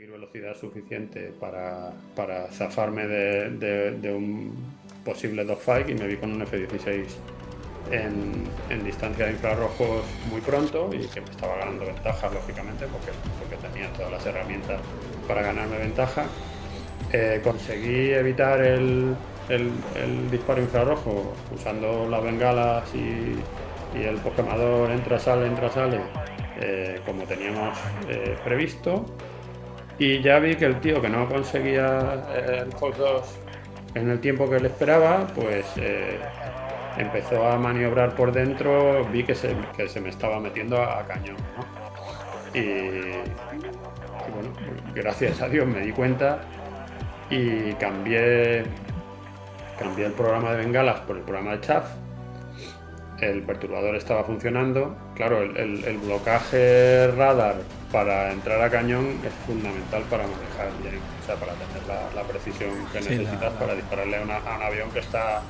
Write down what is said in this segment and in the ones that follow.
conseguir velocidad suficiente para zafarme de un posible dogfight y me vi con un F-16 en distancia de infrarrojos muy pronto y que me estaba ganando ventaja, lógicamente, porque tenía todas las herramientas para ganarme ventaja. Conseguí evitar el disparo infrarrojo usando las bengalas y el quemador entra, sale, como teníamos previsto. Y ya vi que el tío que no conseguía el Fox 2 en el tiempo que le esperaba, pues empezó a maniobrar por dentro. Vi que se me estaba metiendo a cañón, ¿no? Y bueno, gracias a Dios me di cuenta y cambié el programa de bengalas por el programa de chaff. El perturbador estaba funcionando. Claro, el blocaje radar para entrar a cañón es fundamental para manejar bien, o sea, para tener la precisión que necesitas para dispararle a un avión que está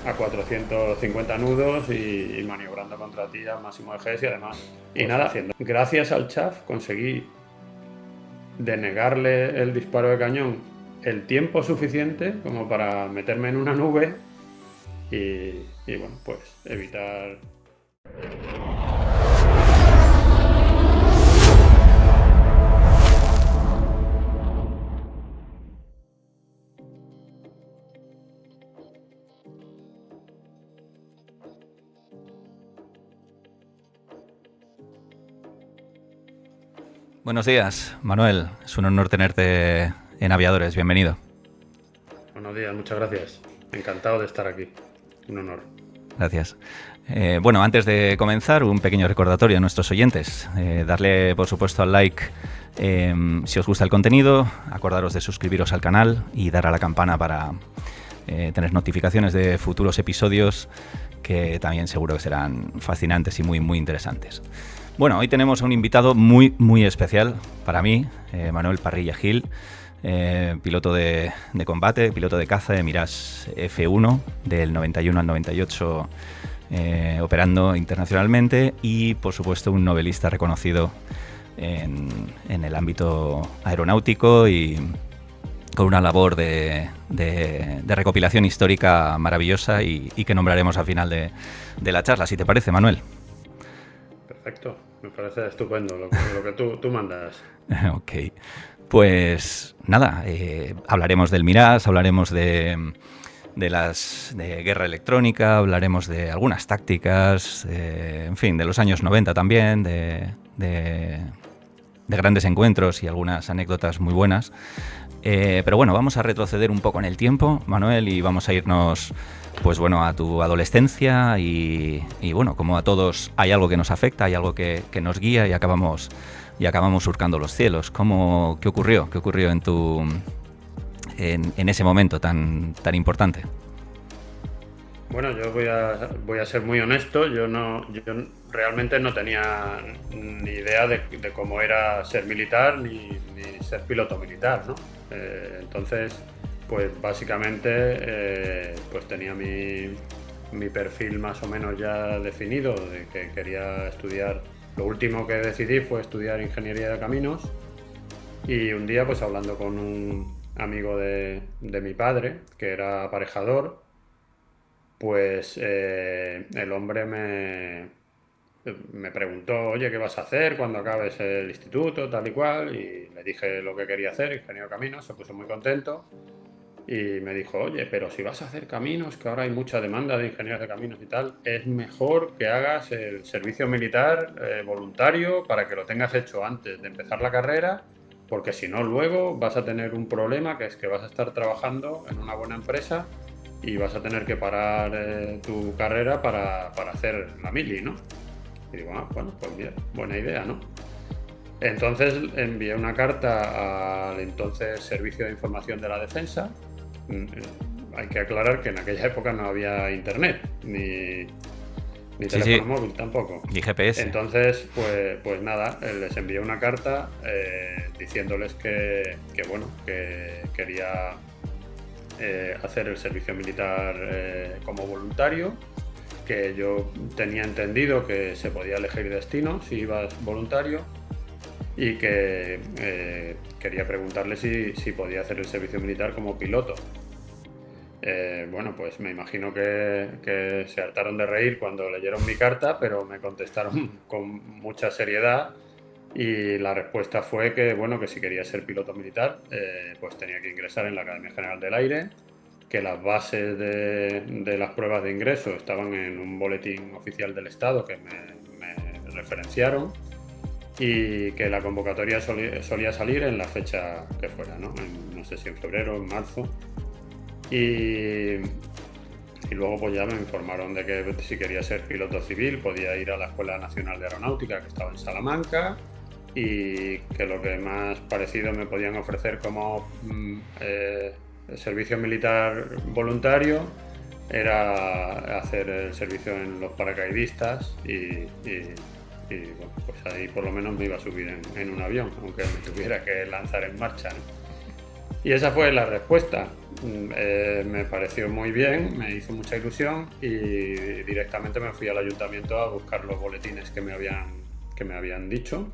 a 450 nudos y maniobrando contra ti a máximo de Gs y además. Y pues nada, haciendo. Gracias al chaff conseguí denegarle el disparo de cañón el tiempo suficiente como para meterme en una nube y bueno, pues evitar. Buenos días, Manuel. Es un honor tenerte en Aviadores. Bienvenido. Buenos días, muchas gracias. Encantado de estar aquí. Un honor. Gracias. Bueno, antes de comenzar, un pequeño recordatorio a nuestros oyentes. Darle, por supuesto, al like si os gusta el contenido, acordaros de suscribiros al canal y dar a la campana para tener notificaciones de futuros episodios que también seguro que serán fascinantes y muy, muy interesantes. Bueno, hoy tenemos a un invitado muy, muy especial para mí, Manuel Parrilla Gil, piloto de combate, piloto de caza de Mirage F1 del 91 al 98, operando internacionalmente y, por supuesto, un novelista reconocido en el ámbito aeronáutico y con una labor de recopilación histórica maravillosa y que nombraremos al final de la charla, si te parece, Manuel. Perfecto, me parece estupendo lo que tú mandas. Ok, pues nada, hablaremos del Mirage, hablaremos de guerra electrónica, hablaremos de algunas tácticas, en fin, de los años 90 también, de grandes encuentros y algunas anécdotas muy buenas. Pero bueno, vamos a retroceder un poco en el tiempo, Manuel, y vamos a irnos, pues bueno, a tu adolescencia y bueno, como a todos hay algo que nos afecta, hay algo que nos guía y acabamos surcando los cielos. ¿Qué ocurrió? ¿Qué ocurrió en ese momento tan importante? Bueno, yo voy a ser muy honesto. Yo realmente no tenía ni idea de cómo era ser militar ni ser piloto militar, ¿no? Entonces, pues básicamente pues tenía mi perfil más o menos ya definido de que quería estudiar. Lo último que decidí fue estudiar ingeniería de caminos y un día, pues hablando con un amigo de mi padre, que era aparejador, pues el hombre me preguntó, oye, ¿qué vas a hacer cuando acabes el instituto, tal y cual? Y le dije lo que quería hacer, ingeniero de caminos. Se puso muy contento y me dijo, oye, pero si vas a hacer caminos, que ahora hay mucha demanda de ingenieros de caminos y tal, es mejor que hagas el servicio militar voluntario para que lo tengas hecho antes de empezar la carrera, porque si no luego vas a tener un problema, que es que vas a estar trabajando en una buena empresa y vas a tener que parar tu carrera para hacer la mili, ¿no? Y digo, bueno, pues bien, buena idea, ¿no? Entonces envié una carta al entonces Servicio de Información de la Defensa. Hay que aclarar que en aquella época no había internet, ni teléfono móvil tampoco. Ni GPS. Entonces, pues nada, les envié una carta diciéndoles que quería hacer el servicio militar como voluntario, que yo tenía entendido que se podía elegir destino si ibas voluntario y que quería preguntarle si podía hacer el servicio militar como piloto. Bueno, pues me imagino que se hartaron de reír cuando leyeron mi carta, pero me contestaron con mucha seriedad y la respuesta fue que, bueno, que si quería ser piloto militar, pues tenía que ingresar en la Academia General del Aire, que las bases de las pruebas de ingreso estaban en un boletín oficial del Estado que me referenciaron y que la convocatoria solía salir en la fecha que fuera, ¿no? No sé si en febrero, en marzo. Y luego pues ya me informaron de que si quería ser piloto civil podía ir a la Escuela Nacional de Aeronáutica, que estaba en Salamanca, y que lo que más parecido me podían ofrecer como servicio militar voluntario era hacer el servicio en los paracaidistas y bueno, pues ahí por lo menos me iba a subir en un avión, aunque me tuviera que lanzar en marcha, ¿no? Y esa fue la respuesta. Me pareció muy bien, me hizo mucha ilusión y directamente me fui al ayuntamiento a buscar los boletines que me habían dicho.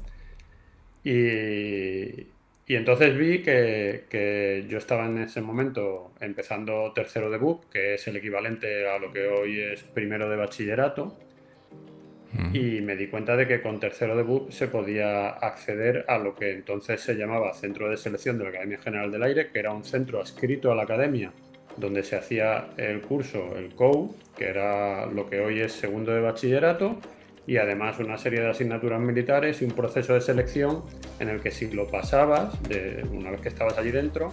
Y entonces vi que yo estaba en ese momento empezando tercero de BUP, que es el equivalente a lo que hoy es primero de bachillerato. Y me di cuenta de que con tercero de BUP se podía acceder a lo que entonces se llamaba Centro de Selección de la Academia General del Aire, que era un centro adscrito a la academia, donde se hacía el curso, el COU, que era lo que hoy es segundo de bachillerato, y además una serie de asignaturas militares y un proceso de selección en el que si lo pasabas, una vez que estabas allí dentro,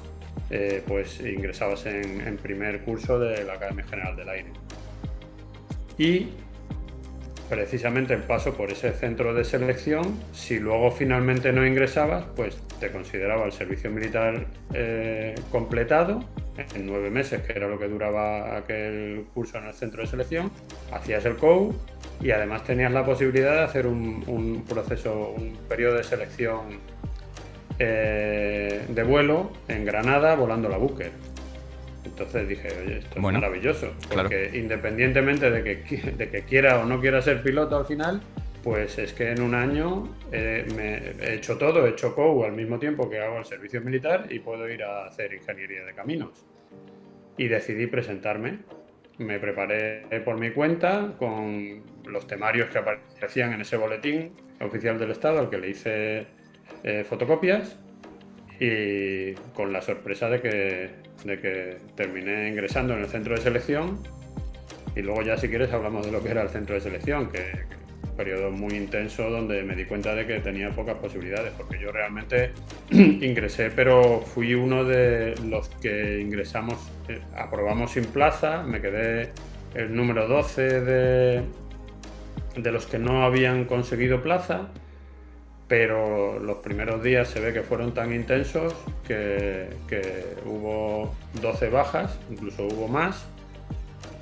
pues ingresabas en primer curso de la Academia General del Aire. Y precisamente el paso por ese centro de selección, si luego finalmente no ingresabas, pues te consideraba el servicio militar completado en 9 meses, que era lo que duraba aquel curso en el centro de selección, hacías el COU y además tenías la posibilidad de hacer un periodo de selección de vuelo en Granada volando la Booker. Entonces dije, oye, esto es maravilloso, porque claro, independientemente de que quiera o no quiera ser piloto al final, pues es que en un año me he hecho todo, he hecho COU al mismo tiempo que hago el servicio militar y puedo ir a hacer ingeniería de caminos. Y decidí presentarme. Me preparé por mi cuenta con los temarios que aparecían en ese boletín oficial del Estado al que le hice fotocopias y con la sorpresa de que terminé ingresando en el centro de selección. Y luego ya si quieres hablamos de lo que era el centro de selección, que un periodo muy intenso donde me di cuenta de que tenía pocas posibilidades, porque yo realmente ingresé, pero fui uno de los que ingresamos, aprobamos sin plaza, me quedé el número 12 de los que no habían conseguido plaza, pero los primeros días se ve que fueron tan intensos que hubo 12 bajas, incluso hubo más.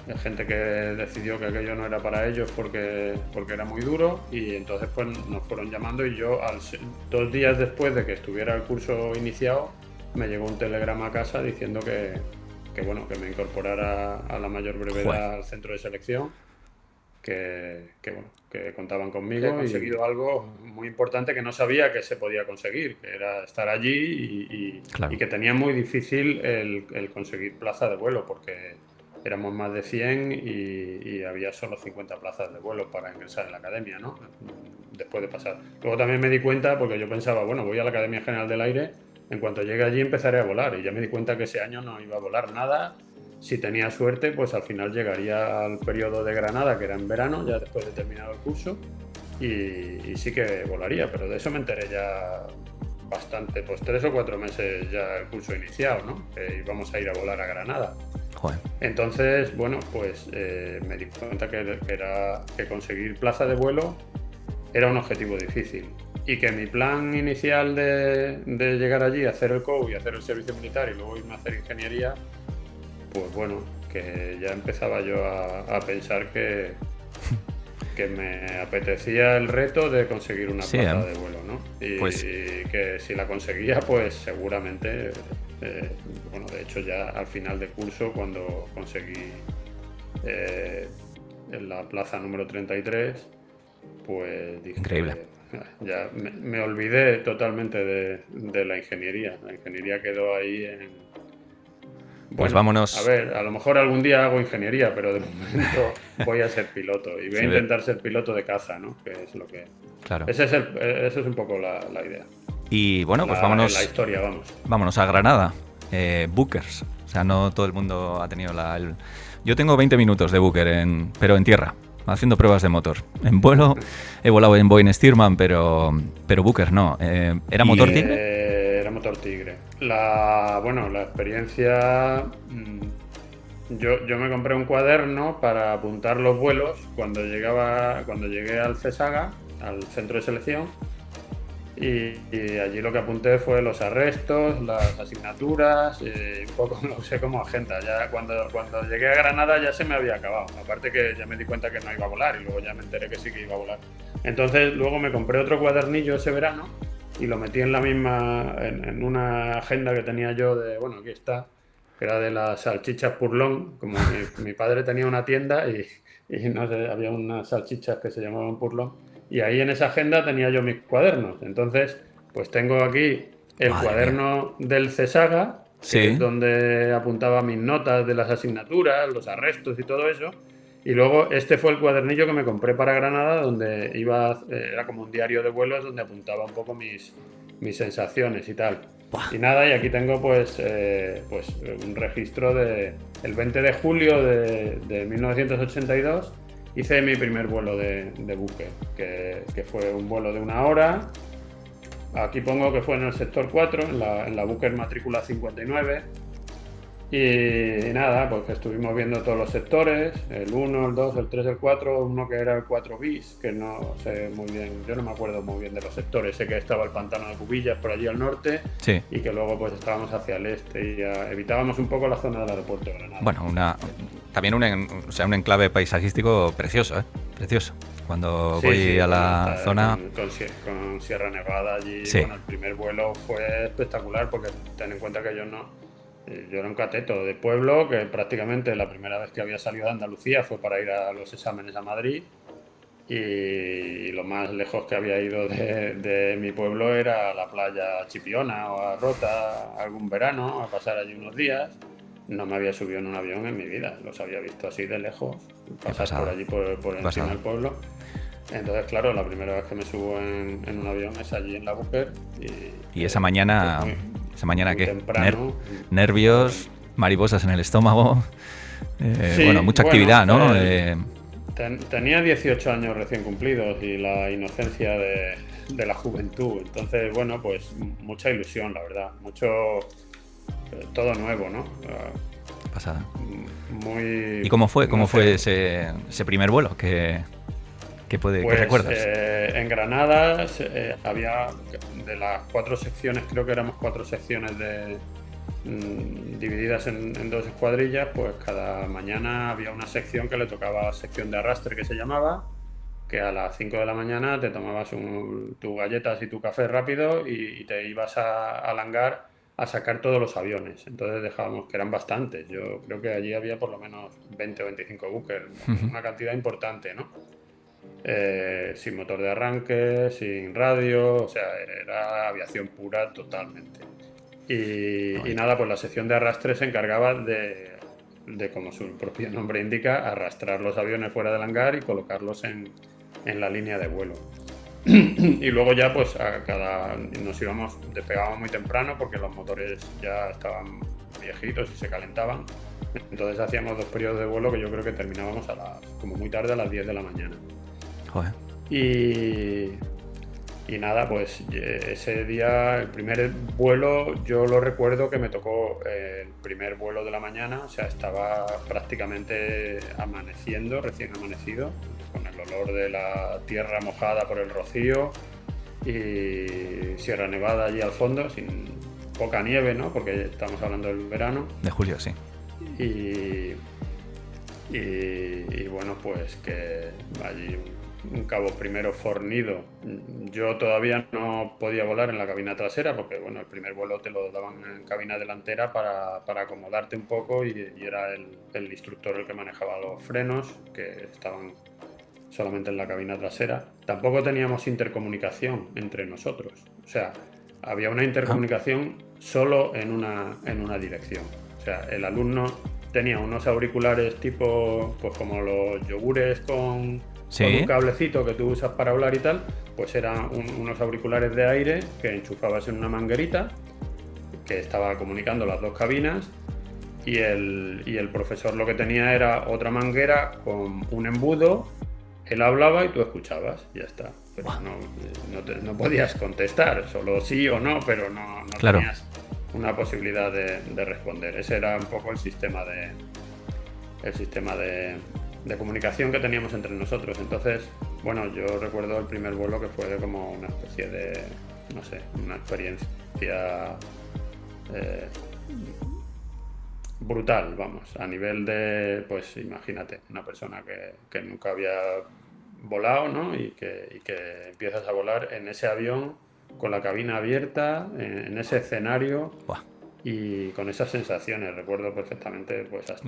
Hay gente que decidió que aquello no era para ellos porque era muy duro y entonces pues nos fueron llamando y yo 2 días después de que estuviera el curso iniciado me llegó un telegrama a casa diciendo que me incorporara a la mayor brevedad al centro de selección, que contaban conmigo. He conseguido algo muy importante que no sabía que se podía conseguir, que era estar allí claro, y que tenía muy difícil el conseguir plaza de vuelo porque éramos más de 100 y había solo 50 plazas de vuelo para ingresar en la academia, ¿no? Después de pasar. Luego también me di cuenta, porque yo pensaba, bueno, voy a la Academia General del Aire, en cuanto llegue allí empezaré a volar, y ya me di cuenta que ese año no iba a volar nada. Si tenía suerte, pues al final llegaría al periodo de Granada, que era en verano, ya después de terminado el curso, y sí que volaría, pero de eso me enteré ya bastante, pues 3 o 4 meses ya el curso iniciado, ¿no? Que íbamos a ir a volar a Granada. Joder. Entonces, bueno, pues me di cuenta que conseguir plaza de vuelo era un objetivo difícil y que mi plan inicial de llegar allí, hacer el COU y hacer el servicio militar y luego irme a hacer ingeniería, pues bueno, que ya empezaba yo a pensar que me apetecía el reto de conseguir una plaza de vuelo, ¿no? Y que si la conseguía, pues seguramente, de hecho ya al final de curso, cuando conseguí en la plaza número 33, pues dije, increíble, ya me olvidé totalmente de la ingeniería. La ingeniería quedó ahí en... Pues Bueno, a vámonos. ver, a lo mejor algún día hago ingeniería, pero de momento voy a ser piloto y voy a Se ve, intentar ser piloto de caza, ¿no? Que es lo que... claro. Ese es un poco la idea. Y bueno, pues La vámonos, historia, vamos. vámonos a Granada. Bookers. O sea, no todo el mundo ha tenido Yo tengo 20 minutos de Booker, pero en tierra, haciendo pruebas de motor. En vuelo he volado en Boeing Stearman, pero Booker no. ¿Era motor Tigre? Era motor Tigre. Bueno, la experiencia... Yo me compré un cuaderno para apuntar los vuelos cuando llegué al CESAGA, al centro de selección, y allí lo que apunté fue los arrestos, las asignaturas, un poco lo usé como agenda. Ya cuando llegué a Granada ya se me había acabado. Aparte que ya me di cuenta que no iba a volar y luego ya me enteré que sí que iba a volar. Entonces luego me compré otro cuadernillo ese verano y lo metí en la misma, en una agenda que tenía yo de, bueno, aquí está, que era de las salchichas Purlón. Como mi padre tenía una tienda y no sé, había unas salchichas que se llamaban Purlón. Y ahí en esa agenda tenía yo mis cuadernos. Entonces, pues tengo aquí el Madre mía. cuaderno del CESAGA, que es Sí. donde apuntaba mis notas de las asignaturas, los arrestos y todo eso. Y luego este fue el cuadernillo que me compré para Granada, donde era como un diario de vuelos donde apuntaba un poco mis sensaciones y tal. Buah. Y nada, y aquí tengo pues un registro el 20 de julio de 1982 hice mi primer vuelo de buque, que fue un vuelo de 1 hora. Aquí pongo que fue en el sector 4, en la Booker matrícula 59. Y nada, pues estuvimos viendo todos los sectores, el 1, el 2, el 3, el 4, uno que era el 4 bis, que no sé muy bien, yo no me acuerdo muy bien de los sectores, sé que estaba el pantano de Cubillas por allí al norte Sí. y que luego pues estábamos hacia el este y evitábamos un poco la zona del aeropuerto de Granada. Bueno, también un enclave paisajístico precioso, ¿eh? Precioso. Cuando Sí, voy sí, a bueno, la está zona... con Sierra Nevada allí, Sí. bueno, el primer vuelo fue espectacular porque ten en cuenta que yo era un cateto de pueblo, que prácticamente la primera vez que había salido de Andalucía fue para ir a los exámenes a Madrid y lo más lejos que había ido de mi pueblo era a la playa Chipiona o a Rota algún verano, a pasar allí unos días. No me había subido en un avión en mi vida, los había visto así de lejos, Qué pasar por pasada. allí por Qué encima pasada. del pueblo. Entonces, claro, la primera vez que me subo en un avión es allí en la Booker Y esa pues mañana... ¿Esa mañana muy qué? temprano. Nervios, mariposas en el estómago... bueno, Sí, mucha bueno, actividad, ¿no? tenía 18 años recién cumplidos y la inocencia de la juventud. Entonces, bueno, pues mucha ilusión, la verdad. Todo nuevo, ¿no? Pasada. ¿Y Muy, cómo fue? no ¿Cómo fue sé. ese primer vuelo? ¿Qué Pues recuerdas? en Granada había de las 4 secciones, creo que éramos 4 secciones divididas en 2 escuadrillas, pues cada mañana había una sección que le tocaba sección de arrastre que se llamaba, que a las 5 de la mañana te tomabas tus galletas y tu café rápido y te ibas al hangar a sacar todos los aviones. Entonces dejábamos, que eran bastantes, yo creo que allí había por lo menos 20 o 25 buques, una cantidad importante, ¿no? Sin motor de arranque, sin radio, o sea, era aviación pura totalmente. Qué Y bonito. nada, pues la sección de arrastre se encargaba como su propio nombre indica, arrastrar los aviones fuera del hangar y colocarlos en la línea de vuelo. Y luego ya pues despegábamos muy temprano porque los motores ya estaban viejitos y se calentaban. Entonces hacíamos 2 periodos de vuelo que yo creo que terminábamos como muy tarde a las 10 de la mañana. Joder. Y, y nada, pues ese día, el primer vuelo, yo lo recuerdo que me tocó el primer vuelo de la mañana, o sea, estaba prácticamente amaneciendo, recién amanecido, con el olor de la tierra mojada por el rocío y Sierra Nevada allí al fondo, sin poca nieve, ¿no? Porque estamos hablando del verano. De julio, sí. Y bueno, pues que allí un cabo primero fornido. Yo todavía no podía volar en la cabina trasera porque bueno, el primer vuelo te lo daban en cabina delantera para acomodarte un poco y era el instructor el que manejaba los frenos que estaban solamente en la cabina trasera. Tampoco teníamos intercomunicación entre nosotros. O sea, había una intercomunicación solo en una dirección. O sea, el alumno tenía unos auriculares tipo, pues como los yogures con un cablecito que tú usas para hablar y tal, pues eran unos auriculares de aire que enchufabas en una manguerita que estaba comunicando las dos cabinas, y el profesor lo que tenía era otra manguera con un embudo. Él hablaba y tú escuchabas, y ya está. Pero no podías contestar, solo sí o no, pero no tenías una posibilidad de responder. Ese era un poco el sistema de comunicación que teníamos entre nosotros. Entonces, bueno, yo recuerdo el primer vuelo que fue como una especie de, no sé, una experiencia brutal, vamos, a nivel de, pues imagínate, una persona que nunca había volado, ¿no? Y que empiezas a volar en ese avión con la cabina abierta, en ese escenario. Buah. Y con esas sensaciones, recuerdo perfectamente, pues hasta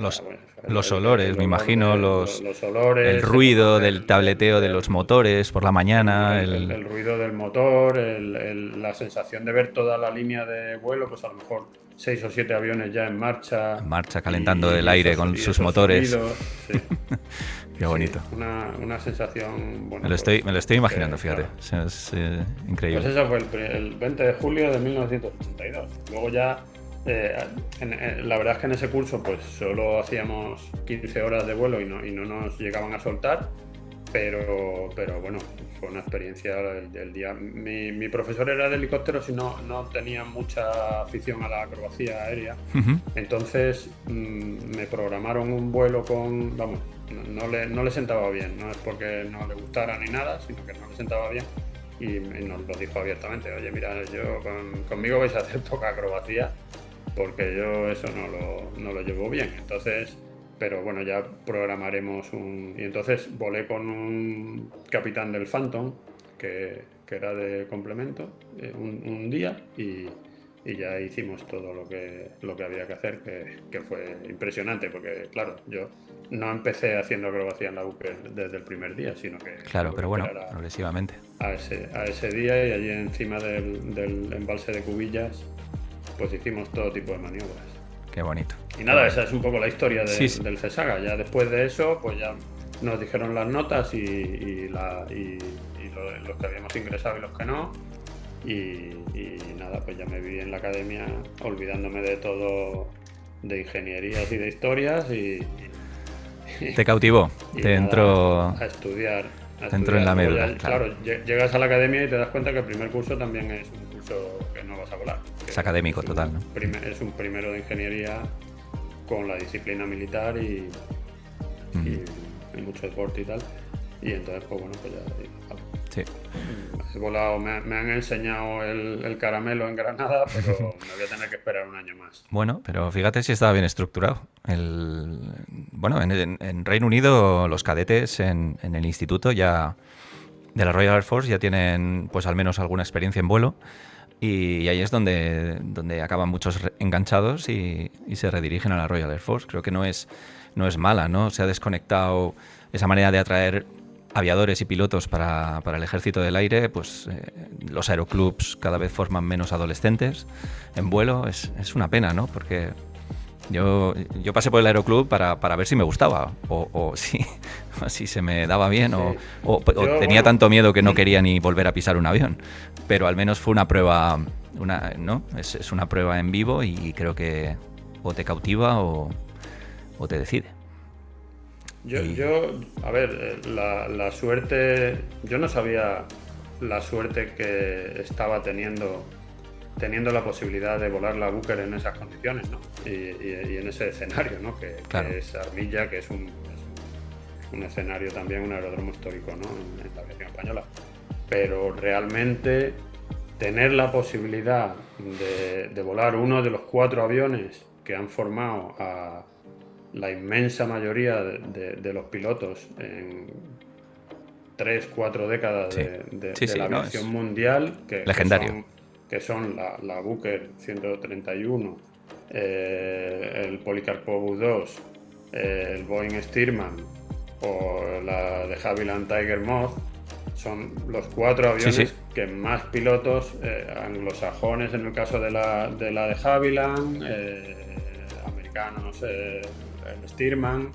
los olores, me imagino, los olores, el ruido del tableteo de los motores por la mañana, el ruido del motor, la sensación de ver toda la línea de vuelo, pues a lo mejor 6 o 7 aviones ya en marcha calentando el aire con sus motores. Sonidos, sí. Qué bonito. Sí, una sensación, bueno, me lo estoy imaginando, fíjate. Claro. Es increíble. Pues eso fue el 20 de julio de 1982. Luego ya la verdad es que en ese curso pues solo hacíamos 15 horas de vuelo y no nos llegaban a soltar, pero bueno, fue una experiencia del día. Mi profesor era de helicópteros y no tenía mucha afición a la acrobacia aérea. Entonces me programaron un vuelo con, vamos, no le sentaba bien, no es porque no le gustara ni nada, sino que no le sentaba bien, y nos lo dijo abiertamente: oye, mira, yo conmigo vais a hacer poca acrobacia porque yo eso no lo llevo bien. Entonces, pero bueno, ya programaremos y entonces volé con un capitán del Phantom que era de complemento un día, y ya hicimos todo lo que había que hacer, que fue impresionante, porque claro, yo no empecé haciendo acrobacia en la UPE desde el primer día, sino que claro, pero bueno, progresivamente a ese día, y allí encima del embalse de Cubillas pues hicimos todo tipo de maniobras. Qué bonito. Y nada, esa es un poco la historia del CESAGA. Ya después de eso, pues ya nos dijeron las notas y los que habíamos ingresado y los que no. Y nada, pues ya me vi en la academia olvidándome de todo, de ingenierías y de historias, te cautivó, te entró a estudiar. Te entró en la médula. Claro, llegas a la academia y te das cuenta que el primer curso también es un curso que no vas a volar. Es académico total, ¿no? Es un primero de ingeniería con la disciplina militar y mucho deporte y tal. Y entonces, pues bueno, pues ya... Sí. He volado, me han enseñado el caramelo en Granada, pero me voy a tener que esperar un año más. Bueno, pero fíjate si estaba bien estructurado. Bueno, en Reino Unido los cadetes en el instituto ya de la Royal Air Force ya tienen pues al menos alguna experiencia en vuelo, y ahí es donde acaban muchos enganchados y se redirigen a la Royal Air Force. Creo que no es mala, ¿no? Se ha desconectado esa manera de atraer aviadores y pilotos para el ejército del aire. Pues los aeroclubs cada vez forman menos adolescentes en vuelo. Es una pena, ¿no? Porque yo pasé por el aeroclub para ver si me gustaba o si se me daba bien, sí. o tenía tanto miedo que no quería ni volver a pisar un avión, pero al menos fue una prueba, ¿no? Es una prueba en vivo, y creo que o te cautiva o te decide. A ver, la suerte, yo no sabía la suerte que estaba teniendo la posibilidad de volar la Booker en esas condiciones, ¿no? Y en ese escenario, ¿no? Que es Armilla, que es un escenario también, un aeródromo histórico, ¿no? En la aviación española. Pero realmente tener la posibilidad de volar uno de los 4 aviones que han formado a la inmensa mayoría de los pilotos en 3-4 décadas de la aviación mundial, legendario. Que son la Booker 131, el Policarpo U-2, el Boeing Stearman, o la de Havilland Tiger Moth. Son los 4 aviones que más pilotos anglosajones, en el caso de la de Havilland, americanos, el Stearman,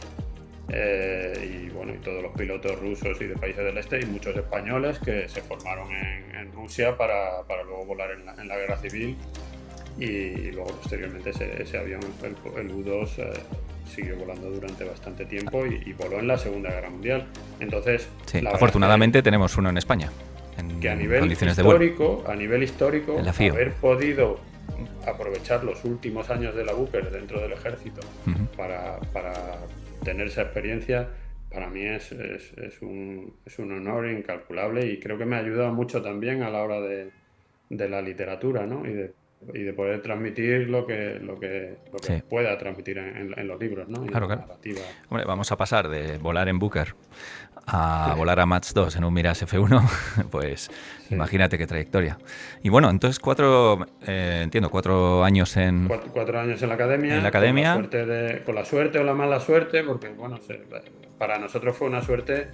y bueno, y todos los pilotos rusos y de países del este, y muchos españoles que se formaron en Rusia para luego volar en la guerra civil, y luego posteriormente ese avión, el U-2, siguió volando durante bastante tiempo y voló en la Segunda Guerra Mundial. Entonces, afortunadamente tenemos uno en España, que a nivel histórico, haber podido aprovechar los últimos años de la Booker dentro del ejército para tener esa experiencia, para mí es un honor incalculable, y creo que me ha ayudado mucho también a la hora de la literatura, ¿no? Y de poder transmitir lo que pueda transmitir en los libros, ¿no? Claro. Hombre, vamos a pasar de volar en Booker a volar a Mach 2 en un Mirage F1, pues imagínate qué trayectoria. Y bueno, entonces 4 años en... 4 años en la academia. Con la suerte o la mala suerte, porque bueno, para nosotros fue una suerte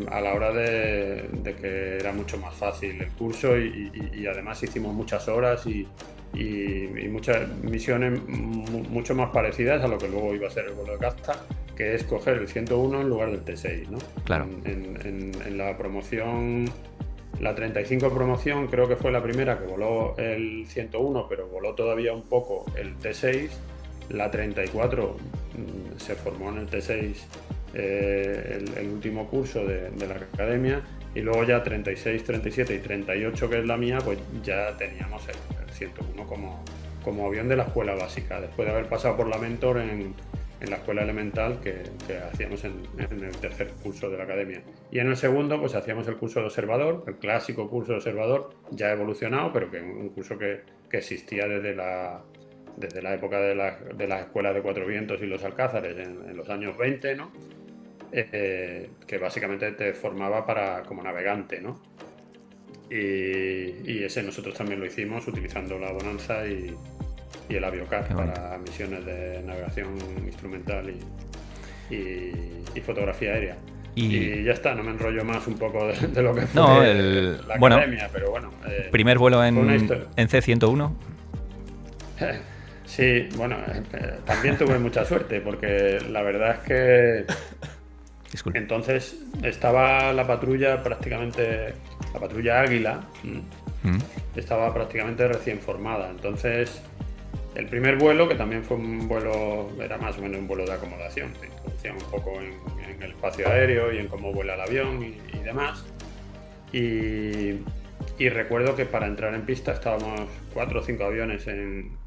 a la hora de que era mucho más fácil el curso, y además hicimos muchas horas y muchas misiones mucho más parecidas a lo que luego iba a ser el vuelo de caza, que es coger el 101 en lugar del T6, ¿no? Claro. En la promoción, la 35 promoción, creo que fue la primera que voló el 101, pero voló todavía un poco el T6. La 34 se formó en el T6 el último curso de la academia, y luego ya 36, 37 y 38, que es la mía, pues ya teníamos el 101 como avión de la escuela básica, después de haber pasado por la Mentor en la escuela elemental que hacíamos en el tercer curso de la academia. Y en el segundo pues hacíamos el curso de observador, el clásico curso de observador, ya evolucionado, pero que un curso que existía desde la época de las escuelas de Cuatro Vientos y los Alcázares en los años 20, ¿no? Que básicamente te formaba como navegante, ¿no? Y ese nosotros también lo hicimos utilizando la Bonanza y el Aviocar para misiones de navegación instrumental y fotografía aérea. Y ya está, no me enrollo más un poco de lo que fue la academia, pero bueno. ¿Primer vuelo en C-101? Sí, bueno, también tuve mucha suerte, porque la verdad es que entonces estaba la patrulla Águila, estaba prácticamente recién formada. Entonces, el primer vuelo, que también fue un vuelo, era más o menos un vuelo de acomodación, te introducían un poco en el espacio aéreo y en cómo vuela el avión y demás. Y recuerdo que para entrar en pista estábamos 4 o 5 aviones en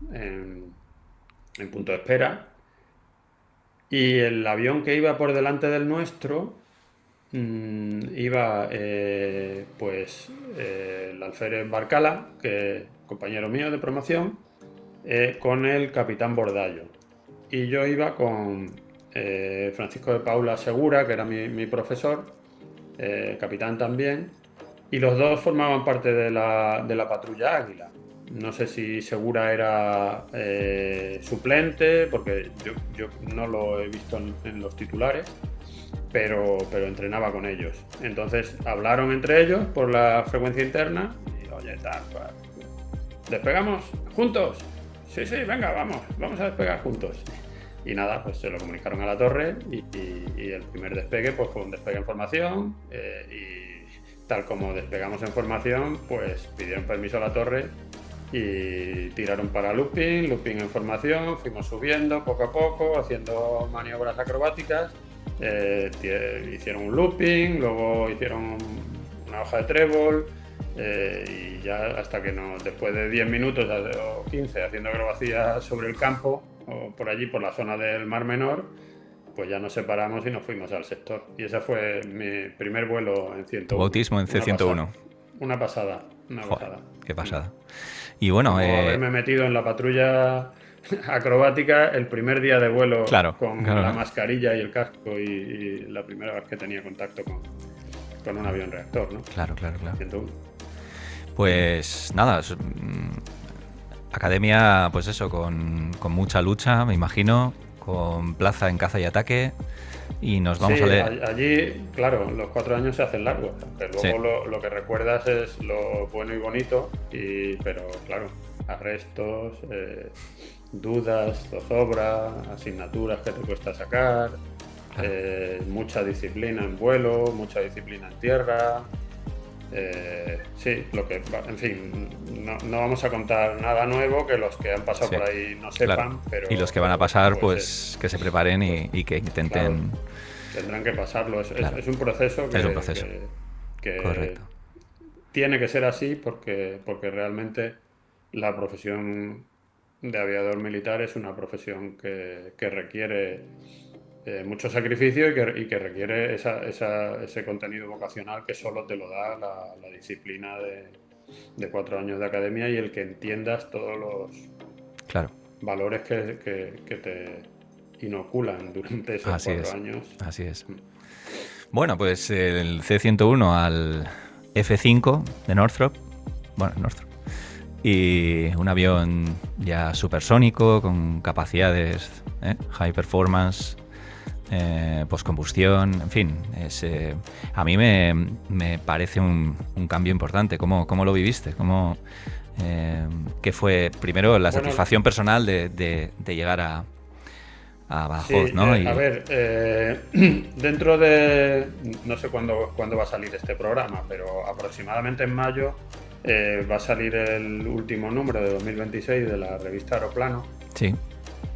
punto de espera, y el avión que iba por delante del nuestro iba el alférez Barcala, que compañero mío de promoción, con el capitán Bordallo, y yo iba con Francisco de Paula Segura, que era mi profesor, capitán también, y los dos formaban parte de la patrulla Águila. No sé si Segura era suplente, porque yo no lo he visto en los titulares, pero entrenaba con ellos. Entonces hablaron entre ellos por la frecuencia interna y, oye, tal, ¿despegamos juntos? Sí, venga, vamos a despegar juntos. Y nada, pues se lo comunicaron a la torre, y el primer despegue pues fue un despegue en formación, y tal como despegamos en formación, pues pidieron permiso a la torre y tiraron para looping en formación, fuimos subiendo poco a poco, haciendo maniobras acrobáticas, hicieron un looping, luego hicieron una hoja de trébol, y ya hasta que después de 10 minutos o 15 haciendo acrobacias sobre el campo, o por allí, por la zona del Mar Menor, pues ya nos separamos y nos fuimos al sector. Y ese fue mi primer vuelo en 101. Tu bautismo en C-101. Una pasada. Qué pasada. Y bueno, haberme metido en la patrulla acrobática el primer día de vuelo, con la mascarilla y el casco, y la primera vez que tenía contacto con un avión reactor, ¿no? Claro. 101. Pues nada, academia, pues eso, con mucha lucha, me imagino, con plaza en caza y ataque, y nos vamos Sí, a leer. allí, claro, los 4 años se hacen largos, que luego Sí. lo que recuerdas es lo bueno y bonito, pero claro, arrestos, dudas, zozobra, asignaturas que te cuesta sacar, Claro. mucha disciplina en vuelo, mucha disciplina en tierra. Sí, en fin, no vamos a contar nada nuevo que los que han pasado Sí, por ahí no claro. sepan, pero Y los que van a pasar, pues que se preparen pues, y que claro, intenten... tendrán que pasarlo. Claro, Es un proceso es un proceso. que Correcto. tiene que ser así porque realmente la profesión de aviador militar es una profesión que requiere mucho sacrificio y que requiere ese contenido vocacional que solo te lo da la disciplina de 4 años de academia y el que entiendas todos los Claro, valores que te inoculan durante esos así 4 es. años. Así es. Bueno, pues el C-101 al F-5 de Northrop. Bueno, Northrop. Y un avión ya supersónico, con capacidades, high performance, postcombustión, en fin. A mí me parece un cambio importante. ¿Cómo lo viviste? ¿Qué fue primero la Bueno, satisfacción personal de llegar a Badajoz, sí, ¿no? a ver, dentro de, no sé cuándo va a salir este programa, pero aproximadamente en mayo va a salir el último número de 2026 de la revista Aeroplano, Sí,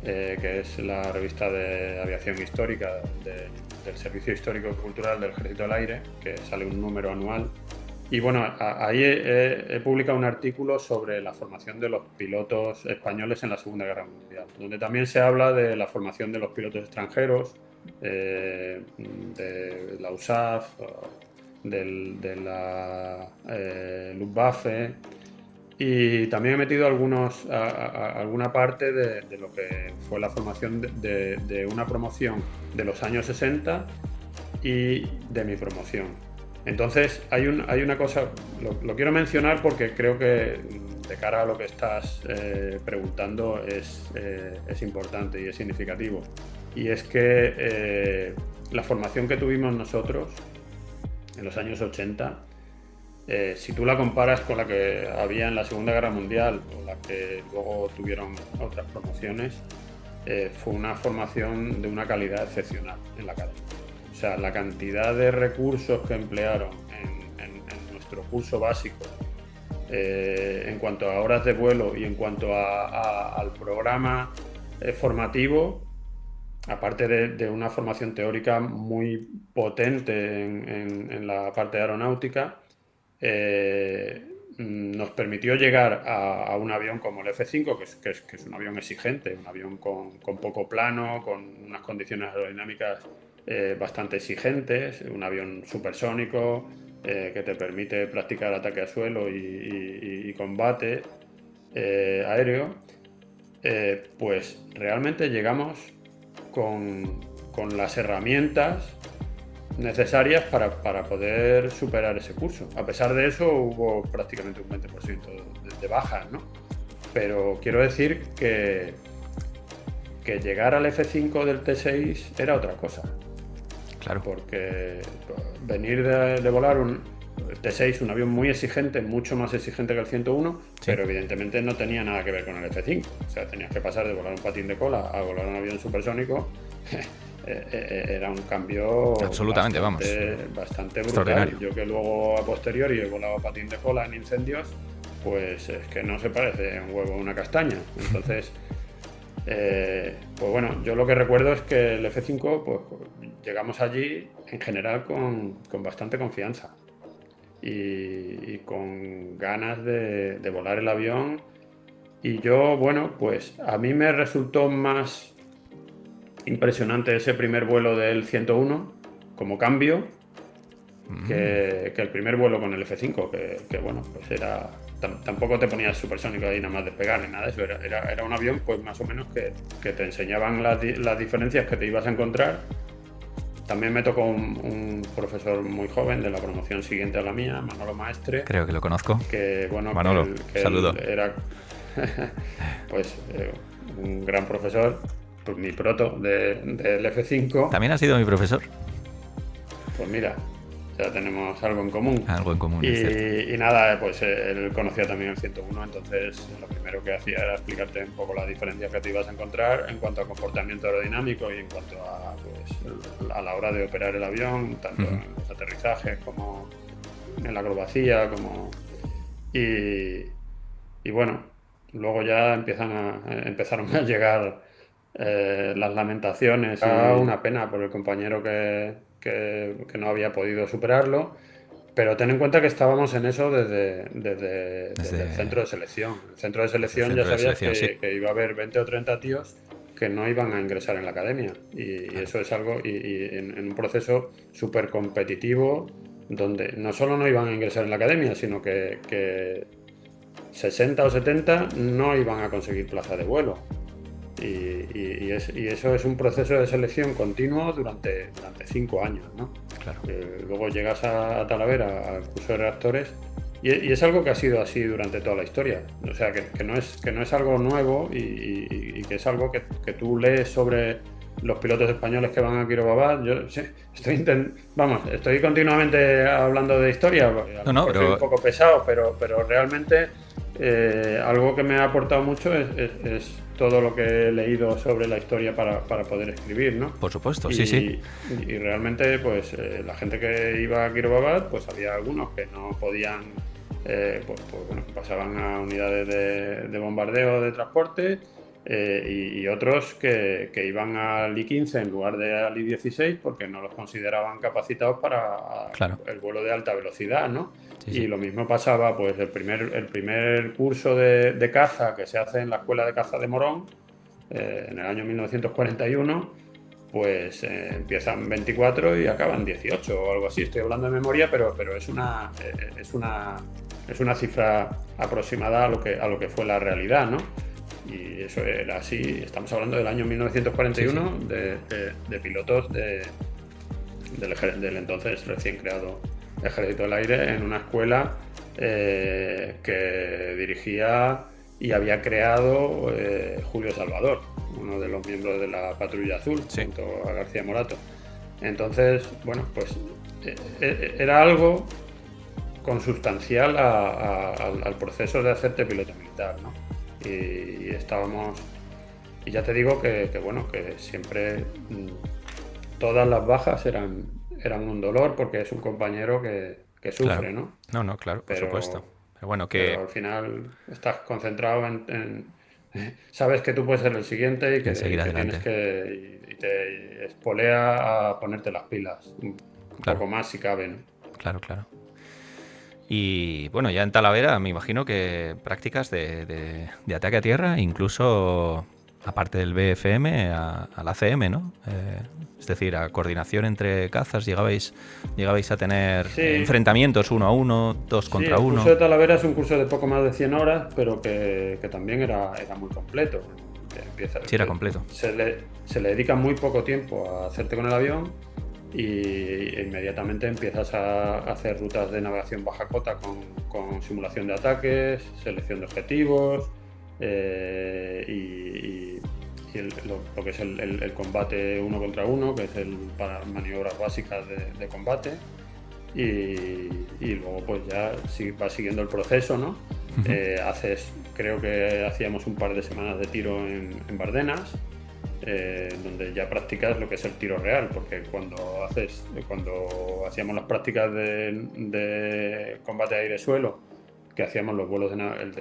que es la revista de aviación histórica del Servicio Histórico y Cultural del Ejército del Aire, que sale un número anual. Y bueno, ahí he publicado un artículo sobre la formación de los pilotos españoles en la Segunda Guerra Mundial, donde también se habla de la formación de los pilotos extranjeros, de la USAF, de la Luftwaffe, y también he metido alguna parte de lo que fue la formación de una promoción de los años 60 y de mi promoción. Entonces, hay una cosa, lo quiero mencionar porque creo que de cara a lo que estás preguntando es importante y es significativo. Y es que la formación que tuvimos nosotros en los años 80, si tú la comparas con la que había en la Segunda Guerra Mundial o la que luego tuvieron otras promociones, fue una formación de una calidad excepcional en la academia. O sea, la cantidad de recursos que emplearon en nuestro curso básico, en cuanto a horas de vuelo y en cuanto al programa formativo, aparte de una formación teórica muy potente en la parte de aeronáutica, nos permitió llegar a un avión como el F-5, que es un avión exigente, un avión con poco plano, con unas condiciones aerodinámicas bastante exigentes, un avión supersónico que te permite practicar ataque a suelo y combate aéreo. Pues realmente llegamos con las herramientas necesarias para poder superar ese curso. A pesar de eso, hubo prácticamente un 20% de bajas, ¿no? Pero quiero decir que llegar al F5 del T6 era otra cosa. claro. Porque venir de volar el T6, un avión muy exigente, mucho más exigente que el 101, sí, pero evidentemente no tenía nada que ver con el F5. O sea, tenías que pasar de volar un patín de cola a volar un avión supersónico. Era un cambio absolutamente, bastante brutal. Yo que luego a posteriori he volado patín de cola en incendios, pues es que no se parece un huevo a una castaña. Entonces, pues bueno, yo lo que recuerdo es que el F5, pues llegamos allí en general con bastante confianza y con ganas de volar el avión. Y yo, bueno, pues a mí me resultó más impresionante ese primer vuelo del 101 como cambio que el primer vuelo con el F5, que bueno, pues era... Tampoco te ponías supersónico ahí nada más despegar ni nada de eso, era un avión pues más o menos que te enseñaban las diferencias que te ibas a encontrar. También me tocó un profesor muy joven de la promoción siguiente a la mía, Manolo Maestre. Creo que lo conozco. Que bueno, Manolo, que saludo. Era pues un gran profesor pues mi proto del F5. También ha sido mi profesor. Pues mira, ya tenemos algo en común. Algo en común, es cierto. Y nada, pues él conocía también el 101, entonces lo primero que hacía era explicarte un poco las diferencias que te ibas a encontrar en cuanto a comportamiento aerodinámico y en cuanto a, pues, a la hora de operar el avión, tanto en los aterrizajes como en la acrobacía, y bueno, luego ya empezaron a llegar las lamentaciones. Era una pena por el compañero que no había podido superarlo, pero ten en cuenta que estábamos en eso desde el centro de selección. El centro de selección ya sabías que iba a haber 20 o 30 tíos que no iban a ingresar en la academia, y eso es algo, y en un proceso súper competitivo, donde no solo no iban a ingresar en la academia, sino que 60 o 70 no iban a conseguir plaza de vuelo. Y eso es un proceso de selección continuo durante 5 años, ¿no? Claro. Luego llegas a Talavera, al curso de reactores, y es algo que ha sido así durante toda la historia. O sea, que no es algo nuevo, y que es algo que tú lees sobre los pilotos españoles que van a Quirobabat. Yo estoy continuamente hablando de historia. No, pero... soy un poco pesado, pero realmente algo que me ha aportado mucho es todo lo que he leído sobre la historia para poder escribir, ¿no? Por supuesto, sí. Y realmente, pues la gente que iba a Quirobabat, pues había algunos que no podían, pues bueno, pasaban a unidades de bombardeo, de transporte, y otros que iban al I-15 en lugar de al I-16 porque no los consideraban capacitados para el vuelo de alta velocidad, ¿no? Sí. Y lo mismo pasaba, pues el primer curso de caza que se hace en la Escuela de Caza de Morón, en el año 1941, pues empiezan 24 y acaban 18 o algo así. Estoy hablando de memoria, pero es una cifra aproximada a lo que fue la realidad, ¿no? Y eso era así. Estamos hablando del año 1941, sí. de pilotos del entonces recién creado Ejército del Aire, en una escuela que dirigía y había creado Julio Salvador, uno de los miembros de la Patrulla Azul, junto a García Morato. Entonces, bueno, pues era algo consustancial al proceso de hacerte piloto militar, ¿no? Y estábamos, y ya te digo que bueno, que siempre todas las bajas eran un dolor, porque es un compañero que sufre, claro. ¿no? No, claro, por supuesto. Pero bueno, pero al final estás concentrado en sabes que tú puedes ser el siguiente y que tienes que, y te espolea a ponerte las pilas un poco más si cabe, ¿no? Claro. Y bueno, ya en Talavera me imagino que prácticas de ataque a tierra, incluso aparte del BFM, al ACM, ¿no? Es decir, a coordinación entre cazas, llegabais a tener enfrentamientos 1 a 1, 2 contra 1. El curso de Talavera es un curso de poco más de 100 horas, pero que también era muy completo. Era completo. Se le dedica muy poco tiempo a hacerte con el avión, y inmediatamente empiezas a hacer rutas de navegación baja cota con simulación de ataques, selección de objetivos, y lo que es el combate 1 contra 1, que es para maniobras básicas de combate, y luego pues ya vas siguiendo el proceso, ¿no? Creo que hacíamos un par de semanas de tiro en Bardenas, donde ya practicas lo que es el tiro real, porque cuando hacíamos las prácticas de combate aire-suelo, que hacíamos los vuelos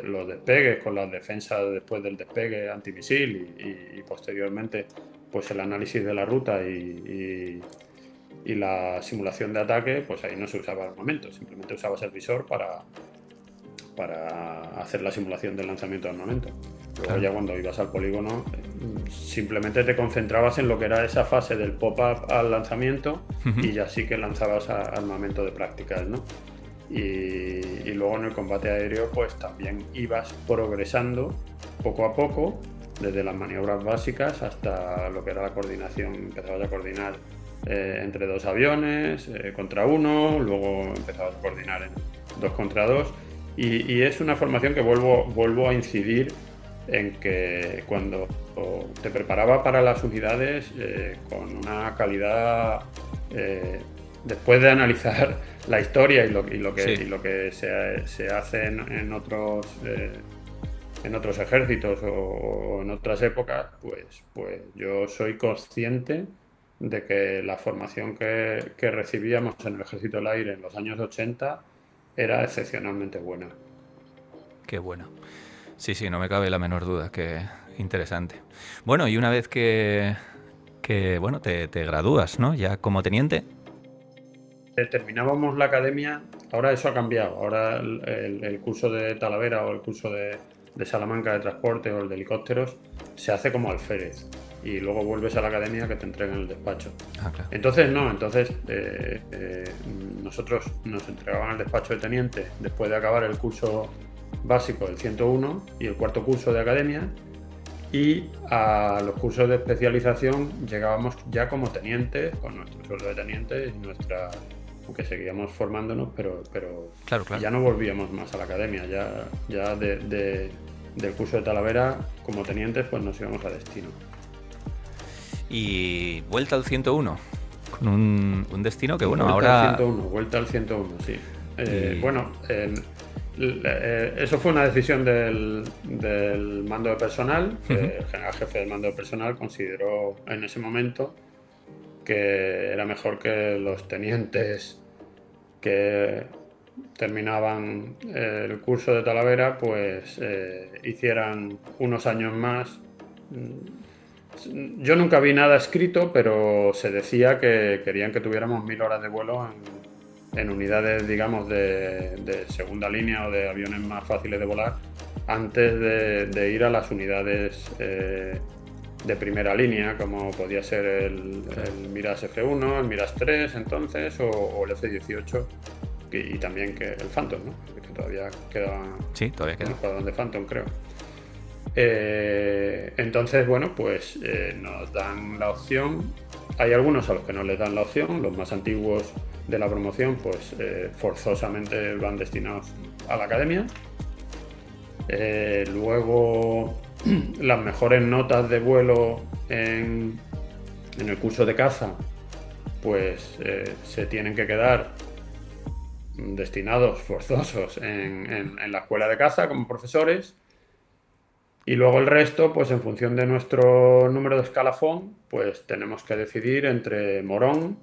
los despegues con las defensas después del despegue antimisil, y posteriormente pues el análisis de la ruta y la simulación de ataque, pues ahí no se usaba armamento, simplemente usabas el visor para hacer la simulación del lanzamiento de armamento. Luego ya cuando ibas al polígono, simplemente te concentrabas en lo que era esa fase del pop-up al lanzamiento, y ya sí que lanzabas armamento de prácticas, ¿no? Y luego en el combate aéreo pues también ibas progresando poco a poco, desde las maniobras básicas hasta lo que era la coordinación. Empezabas a coordinar entre 2 aviones, contra 1, luego empezabas a coordinar en 2 contra 2, y es una formación que vuelvo a incidir en que cuando te preparaba para las unidades con una calidad, después de analizar la historia y lo que se hace en otros ejércitos o en otras épocas, pues yo soy consciente de que la formación que recibíamos en el Ejército del Aire en los años 80 era excepcionalmente buena. Qué bueno. Sí, no me cabe la menor duda, que interesante. Bueno, y una vez que bueno, te gradúas, ¿no? Ya como teniente. Terminábamos la academia, ahora eso ha cambiado, ahora el curso de Talavera o el curso de Salamanca de transporte o el de helicópteros se hace como alférez y luego vuelves a la academia que te entregan el despacho. Claro. Entonces nosotros nos entregaban el despacho de teniente después de acabar el curso básico del 101 y el cuarto curso de academia, y a los cursos de especialización llegábamos ya como tenientes, con nuestro sueldo de teniente y aunque seguíamos formándonos, pero claro. Ya no volvíamos más a la academia, ya del curso de Talavera como tenientes pues nos íbamos a destino. Y vuelta al 101, con un destino que, bueno, Vuelta al 101, sí. Bueno, eso fue una decisión del mando de personal. El general jefe del mando de personal consideró en ese momento que era mejor que los tenientes que terminaban el curso de Talavera pues hicieran unos años más. Yo nunca vi nada escrito, pero se decía que querían que tuviéramos 1000 horas de vuelo en unidades, digamos, de segunda línea o de aviones más fáciles de volar, antes de ir a las unidades de primera línea, como podía ser el Mirage F1, el Mirage 3 entonces, o el F-18, y también que el Phantom, ¿no? Que todavía queda. Sí, todavía queda. Un escuadrón de Phantom, creo. Entonces, bueno, pues nos dan la opción. Hay algunos a los que no les dan la opción, los más antiguos de la promoción, pues forzosamente van destinados a la academia. Luego, las mejores notas de vuelo en el curso de caza, pues se tienen que quedar destinados forzosos en la escuela de caza como profesores. Y luego el resto, pues en función de nuestro número de escalafón, pues tenemos que decidir entre Morón,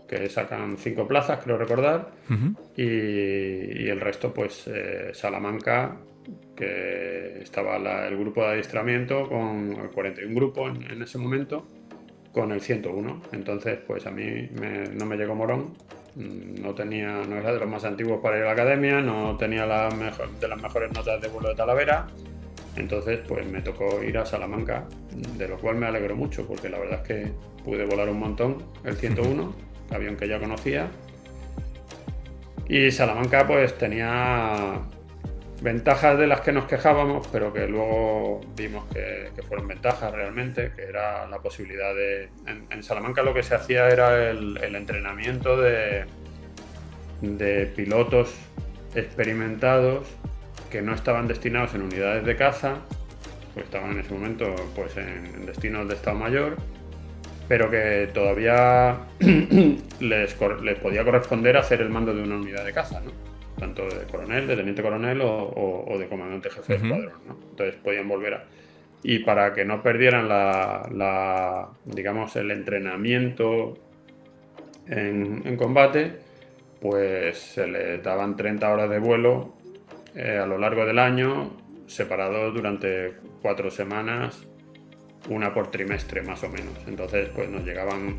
que sacan 5 plazas, creo recordar, y el resto, pues Salamanca, que estaba el grupo de adiestramiento con el 41 grupo en ese momento, con el 101. Entonces, pues a mí no me llegó Morón, no era de los más antiguos para ir a la academia, no tenía de las mejores notas de vuelo de Talavera. Entonces, pues me tocó ir a Salamanca, de lo cual me alegro mucho, porque la verdad es que pude volar un montón el 101, avión que ya conocía. Y Salamanca pues tenía ventajas de las que nos quejábamos, pero que luego vimos que fueron ventajas realmente, que era la posibilidad de... En Salamanca lo que se hacía era el entrenamiento de pilotos experimentados que no estaban destinados en unidades de caza, pues estaban en ese momento pues en destinos de Estado Mayor, pero que todavía les podía corresponder hacer el mando de una unidad de caza, ¿no? Tanto de coronel, de teniente coronel o de comandante jefe de escuadrón, ¿no? Entonces podían volver a... Y para que no perdieran digamos, el entrenamiento en combate, pues se les daban 30 horas de vuelo a lo largo del año, separados durante 4 semanas, una por trimestre más o menos. Entonces pues nos llegaban,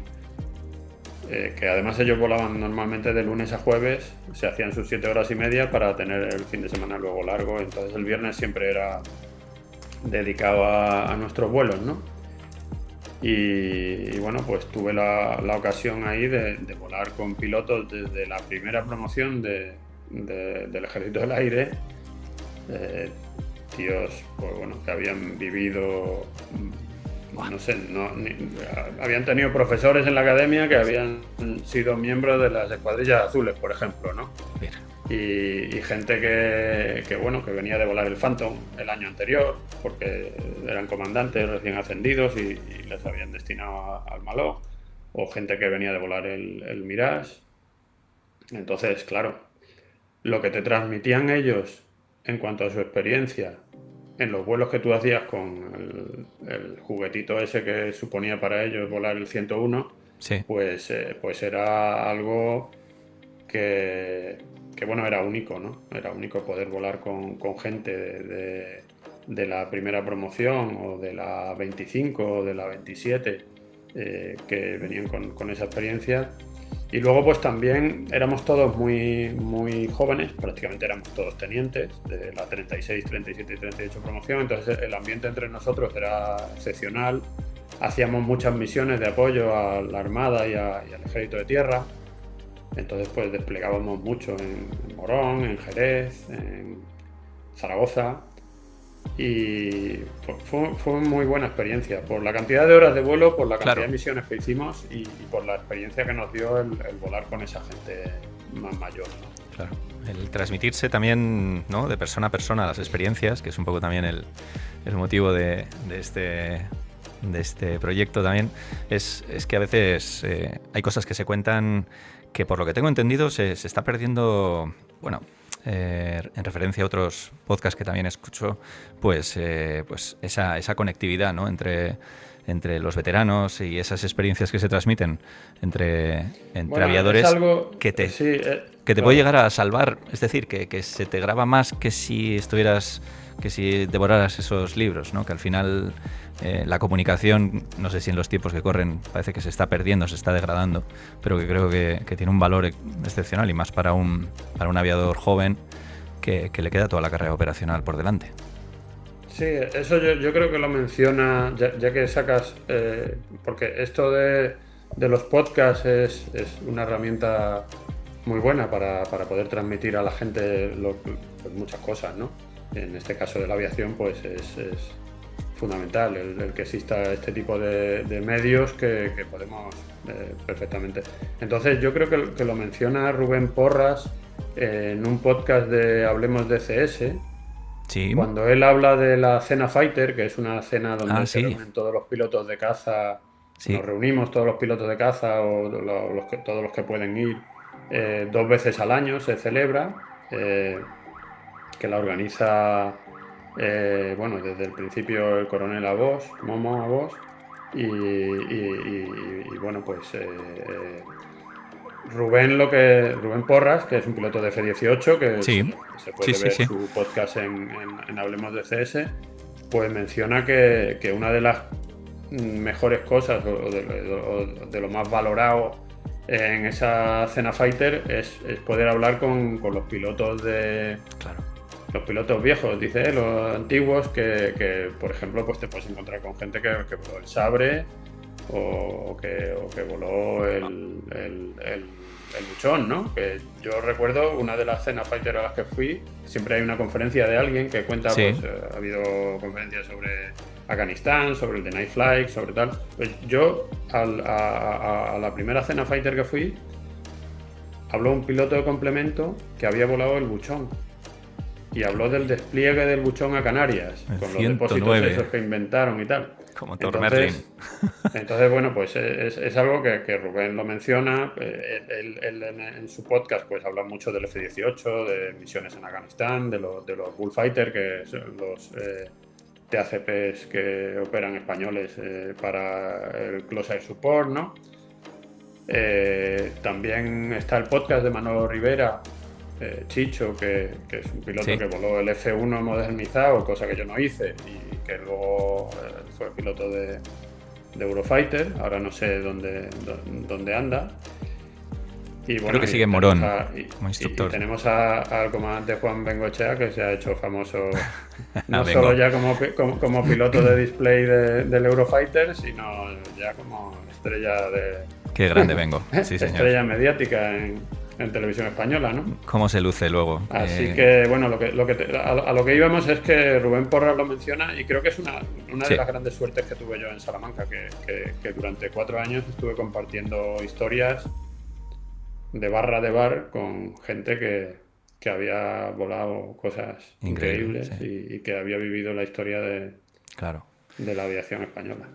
que además ellos volaban normalmente de lunes a jueves, se hacían sus 7 horas y media para tener el fin de semana luego largo. Entonces el viernes siempre era dedicado a nuestros vuelos, ¿no? Y bueno, pues tuve la ocasión ahí de volar con pilotos desde la primera promoción del Ejército del Aire, tíos pues bueno, que habían vivido, no sé, habían tenido profesores en la academia que habían sido miembros de las escuadrillas azules, por ejemplo, ¿no? y gente que bueno, que venía de volar el Phantom el año anterior, porque eran comandantes recién ascendidos y les habían destinado al Malog, o gente que venía de volar el Mirage. Entonces, claro, lo que te transmitían ellos en cuanto a su experiencia en los vuelos que tú hacías con el juguetito ese que suponía para ellos volar el 101, Sí. pues era algo que bueno, era único, ¿no? Era único poder volar con gente de la primera promoción o de la 25 o de la 27 que venían con esa experiencia. Y luego pues también éramos todos muy jóvenes, prácticamente éramos todos tenientes de la 36, 37 y 38 promoción, entonces el ambiente entre nosotros era excepcional, hacíamos muchas misiones de apoyo a la Armada y al Ejército de Tierra, entonces pues desplegábamos mucho en Morón, en Jerez, en Zaragoza, y fue muy buena experiencia por la cantidad de horas de vuelo, por la cantidad de misiones que hicimos y por la experiencia que nos dio el volar con esa gente más mayor, ¿no? Claro. El transmitirse también, ¿no?, de persona a persona las experiencias, que es un poco también el motivo de este proyecto también, es que a veces hay cosas que se cuentan que, por lo que tengo entendido, se está perdiendo, bueno, en referencia a otros podcasts que también escucho, pues esa conectividad, ¿no?, entre los veteranos y esas experiencias que se transmiten entre Bueno, aviadores, es algo, que te claro. puede llegar a salvar, es decir, que se te graba más que si devoraras esos libros, ¿no? Que al final la comunicación, no sé si en los tiempos que corren parece que se está perdiendo, se está degradando, pero que creo que tiene un valor excepcional, y más para un aviador joven que le queda toda la carrera operacional por delante. Sí, eso yo creo que lo menciona, ya que sacas, porque esto de los podcasts es una herramienta muy buena para poder transmitir a la gente pues muchas cosas, ¿no? En este caso de la aviación, pues es fundamental el que exista este tipo de medios que podemos perfectamente. Entonces yo creo que lo menciona Rubén Porras en un podcast de Hablemos de CS. Sí. Cuando él habla de la cena Fighter, que es una cena donde se sí. reúnen todos los pilotos de caza, Sí. nos reunimos todos los pilotos de caza o todos los que pueden ir 2 veces al año, se celebra, que la organiza, bueno, desde el principio el coronel Abos, Momo Abos, y bueno, pues Rubén Porras, que es un piloto de F-18, que Sí. se puede ver su podcast en Hablemos de CS, pues menciona que una de las mejores cosas o de lo más valorado en esa cena fighter es poder hablar con los pilotos los pilotos viejos, dice, los antiguos, que por ejemplo pues te puedes encontrar con gente que voló el Sabre o que voló el Buchón, ¿no? Que yo recuerdo una de las cenas fighter a las que fui, siempre hay una conferencia de alguien que cuenta, pues ha habido conferencias sobre Afganistán, sobre el The Night Flight, sobre tal. Pues yo a la primera cena fighter que fui, habló un piloto de complemento que había volado el Buchón y habló del despliegue del Buchón a Canarias, con los depósitos esos que inventaron y tal. Como Thor Merlin. Entonces, bueno, pues es algo que Rubén lo menciona. Él en su podcast pues habla mucho del F-18, de misiones en Afganistán, de los Bullfighter, que son los TACPs que operan españoles para el Close Air Support, ¿no? También está el podcast de Manolo Rivera, Chicho, que es un piloto que voló el F1 modernizado, cosa que yo no hice, y que luego fue piloto de Eurofighter, ahora no sé dónde anda. Y bueno, creo que sigue en Morón como instructor. Y tenemos al comandante Juan Bengoechea, que se ha hecho famoso no solo ya como piloto de display del Eurofighter, sino ya como estrella de... Qué grande vengo, sí, señor. Estrella mediática en televisión española, ¿no? ¿Cómo se luce luego? Así que, bueno, a lo que íbamos es que Rubén Porras lo menciona, y creo que es una de las grandes suertes que tuve yo en Salamanca, que durante 4 años estuve compartiendo historias de bar con gente que que había volado cosas Increíble, increíbles sí. y que había vivido la historia Claro. de la aviación española.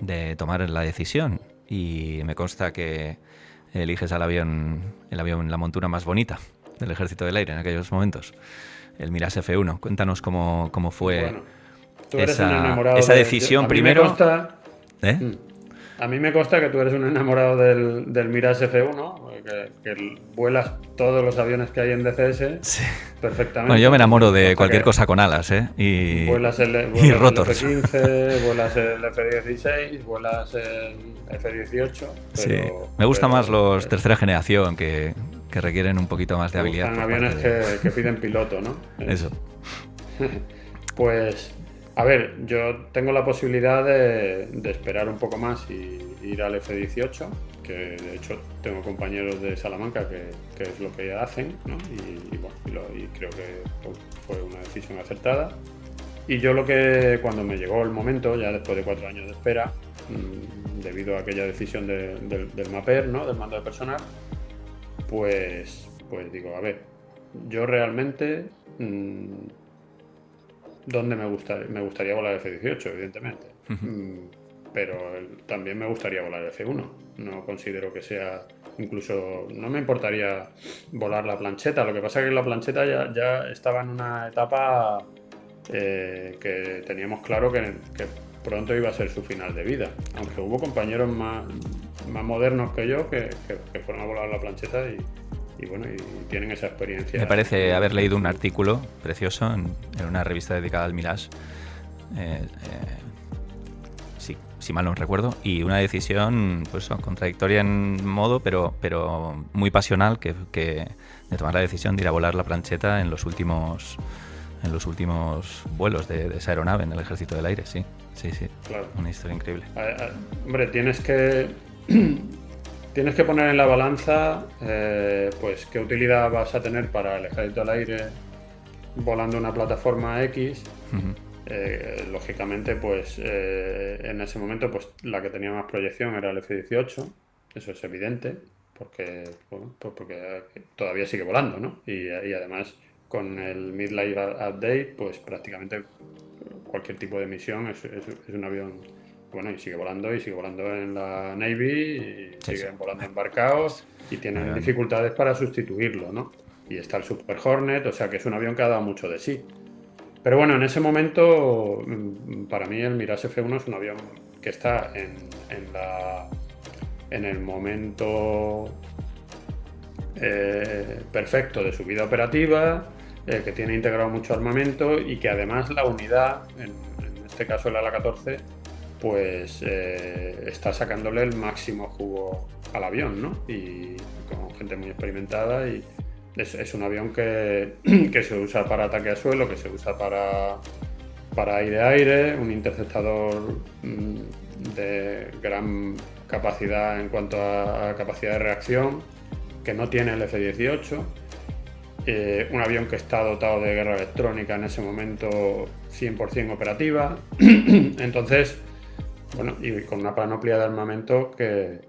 De tomar la decisión. Y me consta que eliges el avión, la montura más bonita del Ejército del Aire en aquellos momentos, el Mirage F1. Cuéntanos cómo fue Bueno, tú eres un enamorado esa decisión a mí me primero. consta... ¿Eh? Mm. A mí me consta que tú eres un enamorado del Mirage F1, que vuelas todos los aviones que hay en DCS Sí. Bueno, yo perfectamente, me porque enamoro me de consta cualquier que cosa con alas, ¿eh? Y vuelas el rotors. F-15, vuelas el F-16, vuelas el F-18, Sí. Me gustan más los tercera generación que requieren un poquito más de te habilidad gustan por parte aviones de... que piden piloto, ¿no? Eso. Pues, a ver, yo tengo la posibilidad de esperar un poco más y ir al F-18, que de hecho tengo compañeros de Salamanca que es lo que hacen, ¿no? Bueno, y creo que pues, fue una decisión acertada. Y yo cuando me llegó el momento, ya después de 4 años de espera, debido a aquella decisión del MAPER, ¿no? Del mando de personal, pues digo, a ver, yo realmente... ¿dónde me gustaría volar el F-18, evidentemente? Pero también me gustaría volar el F-1. No considero que sea... Incluso no me importaría volar la plancheta. Lo que pasa es que la plancheta ya estaba en una etapa que teníamos claro que pronto iba a ser su final de vida. Aunque hubo compañeros más modernos que yo que fueron a volar la plancheta y bueno, y tienen esa experiencia Me parece en haber leído un su... artículo precioso en una revista dedicada al Mirage. Sí, si mal no recuerdo, y una decisión pues contradictoria en modo, pero muy pasional de tomar la decisión de ir a volar la plancheta en los últimos vuelos de esa aeronave en el Ejército del Aire, sí. Claro. Una historia increíble. Hombre, tienes que poner en la balanza pues qué utilidad vas a tener para el Ejército del Aire volando una plataforma X. Lógicamente, pues en ese momento pues la que tenía más proyección era el F-18, eso es evidente, porque, bueno, pues porque todavía sigue volando, ¿no? Y además con el Mid-Life Update, pues prácticamente cualquier tipo de misión es un avión, bueno, y sigue volando en la Navy, y Sí, sí. siguen volando embarcados y tienen Avión. dificultades para sustituirlo, ¿no? Y está el Super Hornet, o sea que es un avión que ha dado mucho de sí. Pero bueno, en ese momento, para mí el Mirage F1 es un avión que está en el momento perfecto de su vida operativa, que tiene integrado mucho armamento y que además la unidad, en este caso el ala-14, pues está sacándole el máximo jugo al avión, ¿no? Y con gente muy experimentada y es un avión que se usa para ataque a suelo, que se usa para aire-aire, un interceptador de gran capacidad en cuanto a capacidad de reacción, que no tiene el F-18, un avión que está dotado de guerra electrónica en ese momento 100% operativa. Entonces, bueno, y con una panoplia de armamento que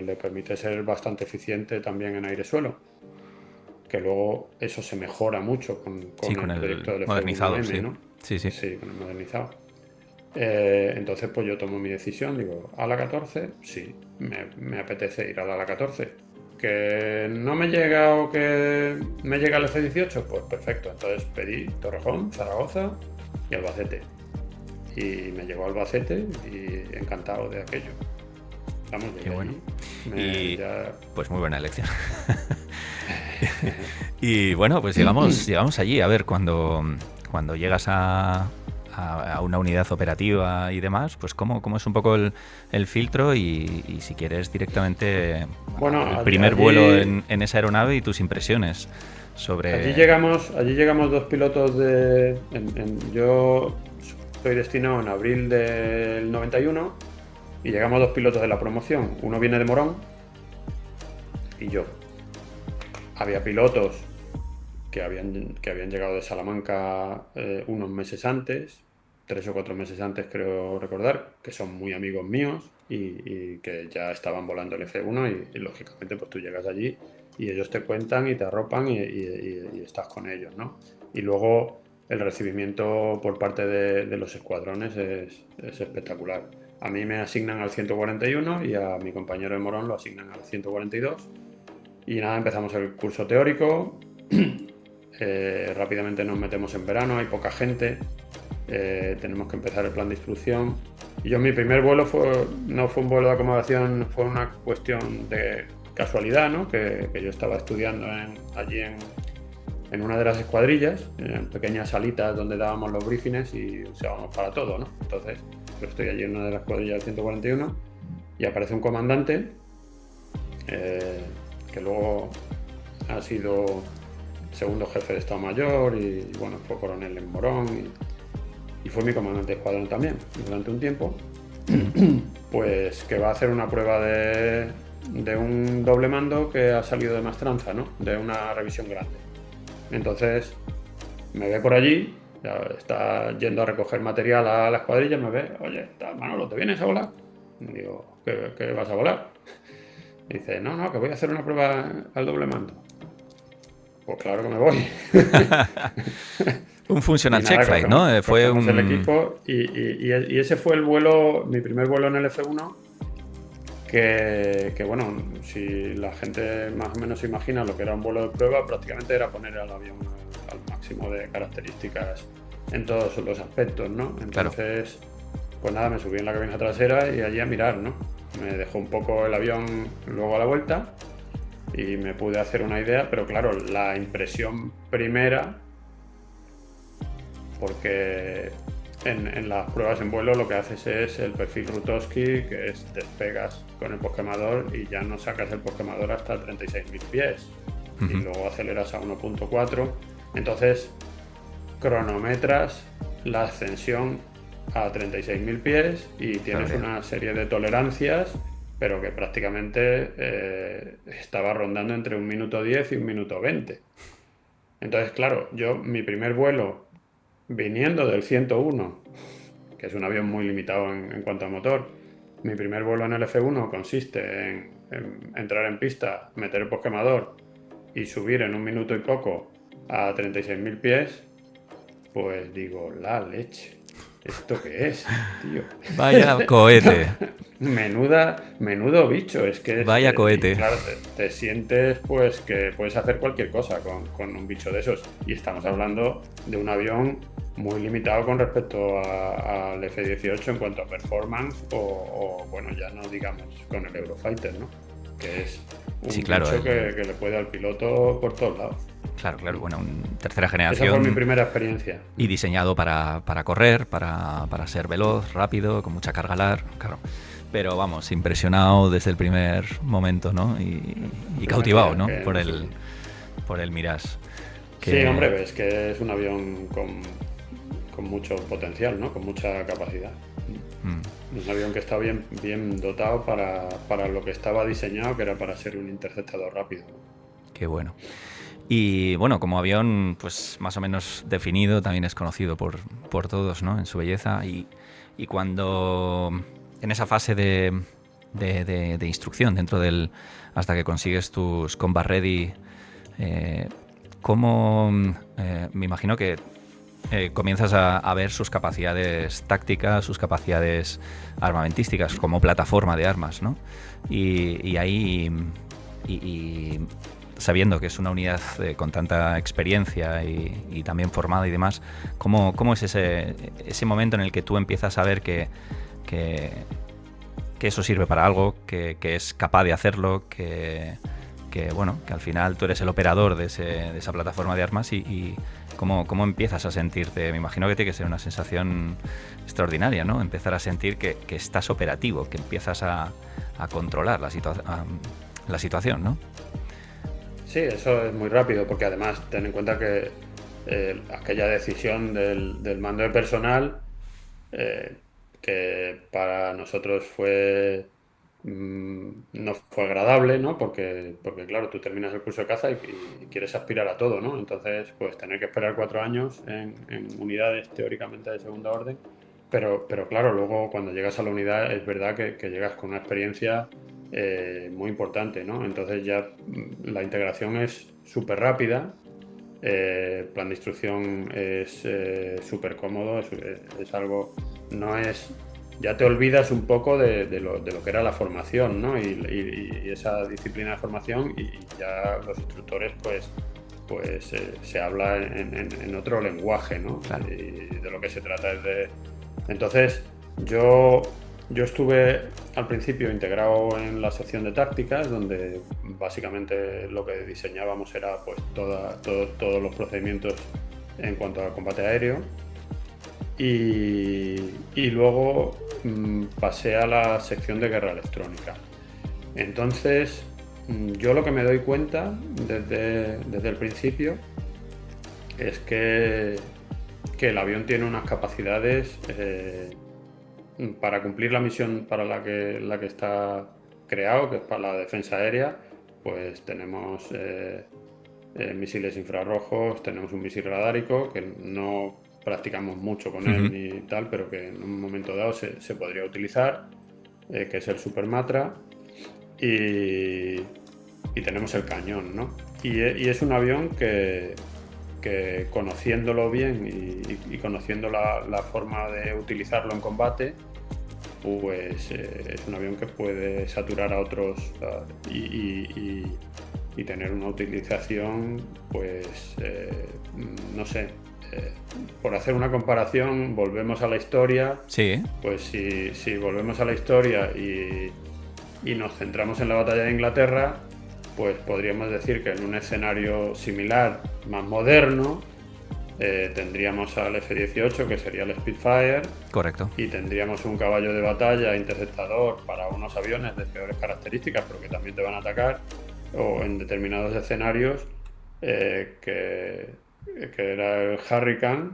le permite ser bastante eficiente también en aire-suelo, que luego eso se mejora mucho Sí, con con el el proyecto del modernizado, F-1M, sí. ¿no? Sí, sí. Sí, con el modernizado. Entonces, pues yo tomo mi decisión, digo, ala-14, sí, me apetece ir al ala-14. ¿Que no me llega o que me llega el F-18? Pues perfecto, entonces pedí Torrejón, Zaragoza y Albacete. Y me llegó a Albacete y encantado de aquello. Vamos, Qué llegué bueno. allí. Y pues muy buena elección. Y bueno, pues llegamos allí. A ver, cuando llegas a una unidad operativa y demás, pues cómo es un poco el filtro y si quieres directamente Bueno, el primer vuelo en esa aeronave y tus impresiones allí sobre... llegamos dos pilotos yo soy destinado en abril del 91 y llegamos dos pilotos de la promoción. Uno viene de Morón y yo. Había pilotos que habían llegado de Salamanca unos meses antes, 3 o 4 meses antes creo recordar, que son muy amigos míos y que ya estaban volando el F1 y lógicamente pues tú llegas allí y ellos te cuentan y te arropan y estás con ellos, ¿no? Y luego el recibimiento por parte de los escuadrones es espectacular. A mí me asignan al 141 y a mi compañero de Morón lo asignan al 142. Y nada, empezamos el curso teórico. Rápidamente nos metemos en verano, hay poca gente. Tenemos que empezar el plan de instrucción. Y yo, mi primer vuelo no fue un vuelo de acomodación, fue una cuestión de casualidad, ¿no? Que yo estaba estudiando allí en una de las escuadrillas, en pequeñas salitas donde dábamos los briefings y usábamos para todo, ¿no? Entonces, yo estoy allí en una de las escuadrillas del 141 y aparece un comandante que luego ha sido segundo jefe de Estado Mayor y bueno, fue coronel en Morón y fue mi comandante de escuadrón también durante un tiempo. Pues que va a hacer una prueba de un doble mando que ha salido de Mastranza, ¿no? De una revisión grande. Entonces me ve por allí, ya está yendo a recoger material a la escuadrilla, me ve, oye, Manolo, ¿te vienes a volar? Y digo, ¿qué vas a volar? Y dice, no, que voy a hacer una prueba al doble mando. Pues claro que me voy. Un functional Y nada, check flight, ¿no? Fue cogemos el equipo y ese fue el vuelo, mi primer vuelo en el F1, que bueno, si la gente más o menos se imagina lo que era un vuelo de prueba, prácticamente era poner al avión al máximo de características en todos los aspectos, ¿no? Entonces, pues nada, me subí en la cabina trasera y allí a mirar, ¿no? Me dejó un poco el avión luego a la vuelta y me pude hacer una idea, pero claro, la impresión primera, porque en las pruebas en vuelo lo que haces es el perfil Rutowski, que es despegas con el posquemador y ya no sacas el posquemador hasta 36.000 pies y luego aceleras a 1.4, entonces cronometras la ascensión a 36.000 pies y tienes una serie de tolerancias, pero que prácticamente estaba rondando entre 1 minuto 10 y 1 minuto 20. Entonces, claro, mi primer vuelo viniendo del 101, que es un avión muy limitado en cuanto a motor, mi primer vuelo en el F1 consiste en entrar en pista, meter el posquemador y subir en 1 minuto y poco a 36.000 pies, pues digo, la leche. ¿Esto qué es, tío? Vaya cohete. Menudo bicho. Es que Vaya cohete. Y claro, te sientes pues que puedes hacer cualquier cosa con un bicho de esos. Y estamos hablando de un avión muy limitado con respecto al F-18 en cuanto a performance o bueno, ya no digamos con el Eurofighter, ¿no? Que es un bicho que le puede al piloto por todos lados. Claro, bueno, tercera generación. Esa fue mi primera experiencia. Y diseñado para correr, para ser veloz, rápido, con mucha carga LAR, claro. Pero vamos, impresionado desde el primer momento, ¿no? Y cautivado, ¿no? Por el Mirage. Sí, hombre, ves que es un avión con mucho potencial, ¿no? Con mucha capacidad. Un avión que está bien dotado para lo que estaba diseñado, que era para ser un interceptador rápido. Qué bueno. Y bueno, como avión, pues más o menos definido, también es conocido por todos, ¿no? En su belleza. Y cuando en esa fase de instrucción dentro del hasta que consigues tus combat ready, ¿cómo me imagino que comienzas a ver sus capacidades tácticas, sus capacidades armamentísticas como plataforma de armas, ¿no? Y ahí sabiendo que es una unidad con tanta experiencia y también formada y demás, ¿cómo es ese momento en el que tú empiezas a ver que eso sirve para algo, que es capaz de hacerlo, que bueno, que al final tú eres el operador de esa plataforma de armas y cómo empiezas a sentirte? Me imagino que tiene que ser una sensación extraordinaria, ¿no? Empezar a sentir que estás operativo, que empiezas a controlar la situación, ¿no? Sí, eso es muy rápido, porque además ten en cuenta que aquella decisión del mando de personal, que para nosotros no fue agradable, ¿no? Porque claro, tú terminas el curso de caza y quieres aspirar a todo, ¿no? Entonces, pues tener que esperar 4 años en unidades teóricamente de segunda orden, pero claro, luego cuando llegas a la unidad es verdad que llegas con una experiencia muy importante, ¿no? Entonces ya la integración es súper rápida, plan de instrucción es súper cómodo, es algo, no es, ya te olvidas un poco de lo que era la formación, ¿no? Y esa disciplina de formación, y ya los instructores pues se habla en otro lenguaje, ¿no? Claro. Y de lo que se trata es de... Entonces, yo estuve al principio integrado en la sección de tácticas, donde básicamente lo que diseñábamos era pues todos los procedimientos en cuanto al combate aéreo. Y luego pasé a la sección de guerra electrónica. Entonces, yo lo que me doy cuenta desde el principio es que el avión tiene unas capacidades para cumplir la misión para la que está creado, que es para la defensa aérea. Pues tenemos misiles infrarrojos, tenemos un misil radárico que no practicamos mucho con él ni tal, pero que en un momento dado se podría utilizar, que es el Super Matra, y tenemos el cañón, ¿no? Y es un avión que conociéndolo bien y conociendo la forma de utilizarlo en combate, pues es un avión que puede saturar a otros y tener una utilización, pues no sé, por hacer una comparación, volvemos a la historia. Sí. Pues si volvemos a la historia y nos centramos en la batalla de Inglaterra, pues podríamos decir que en un escenario similar, más moderno, tendríamos al F-18, que sería el Spitfire. Correcto. Y tendríamos un caballo de batalla interceptador para unos aviones de peores características, pero que también te van a atacar, o en determinados escenarios, que era el Hurricane.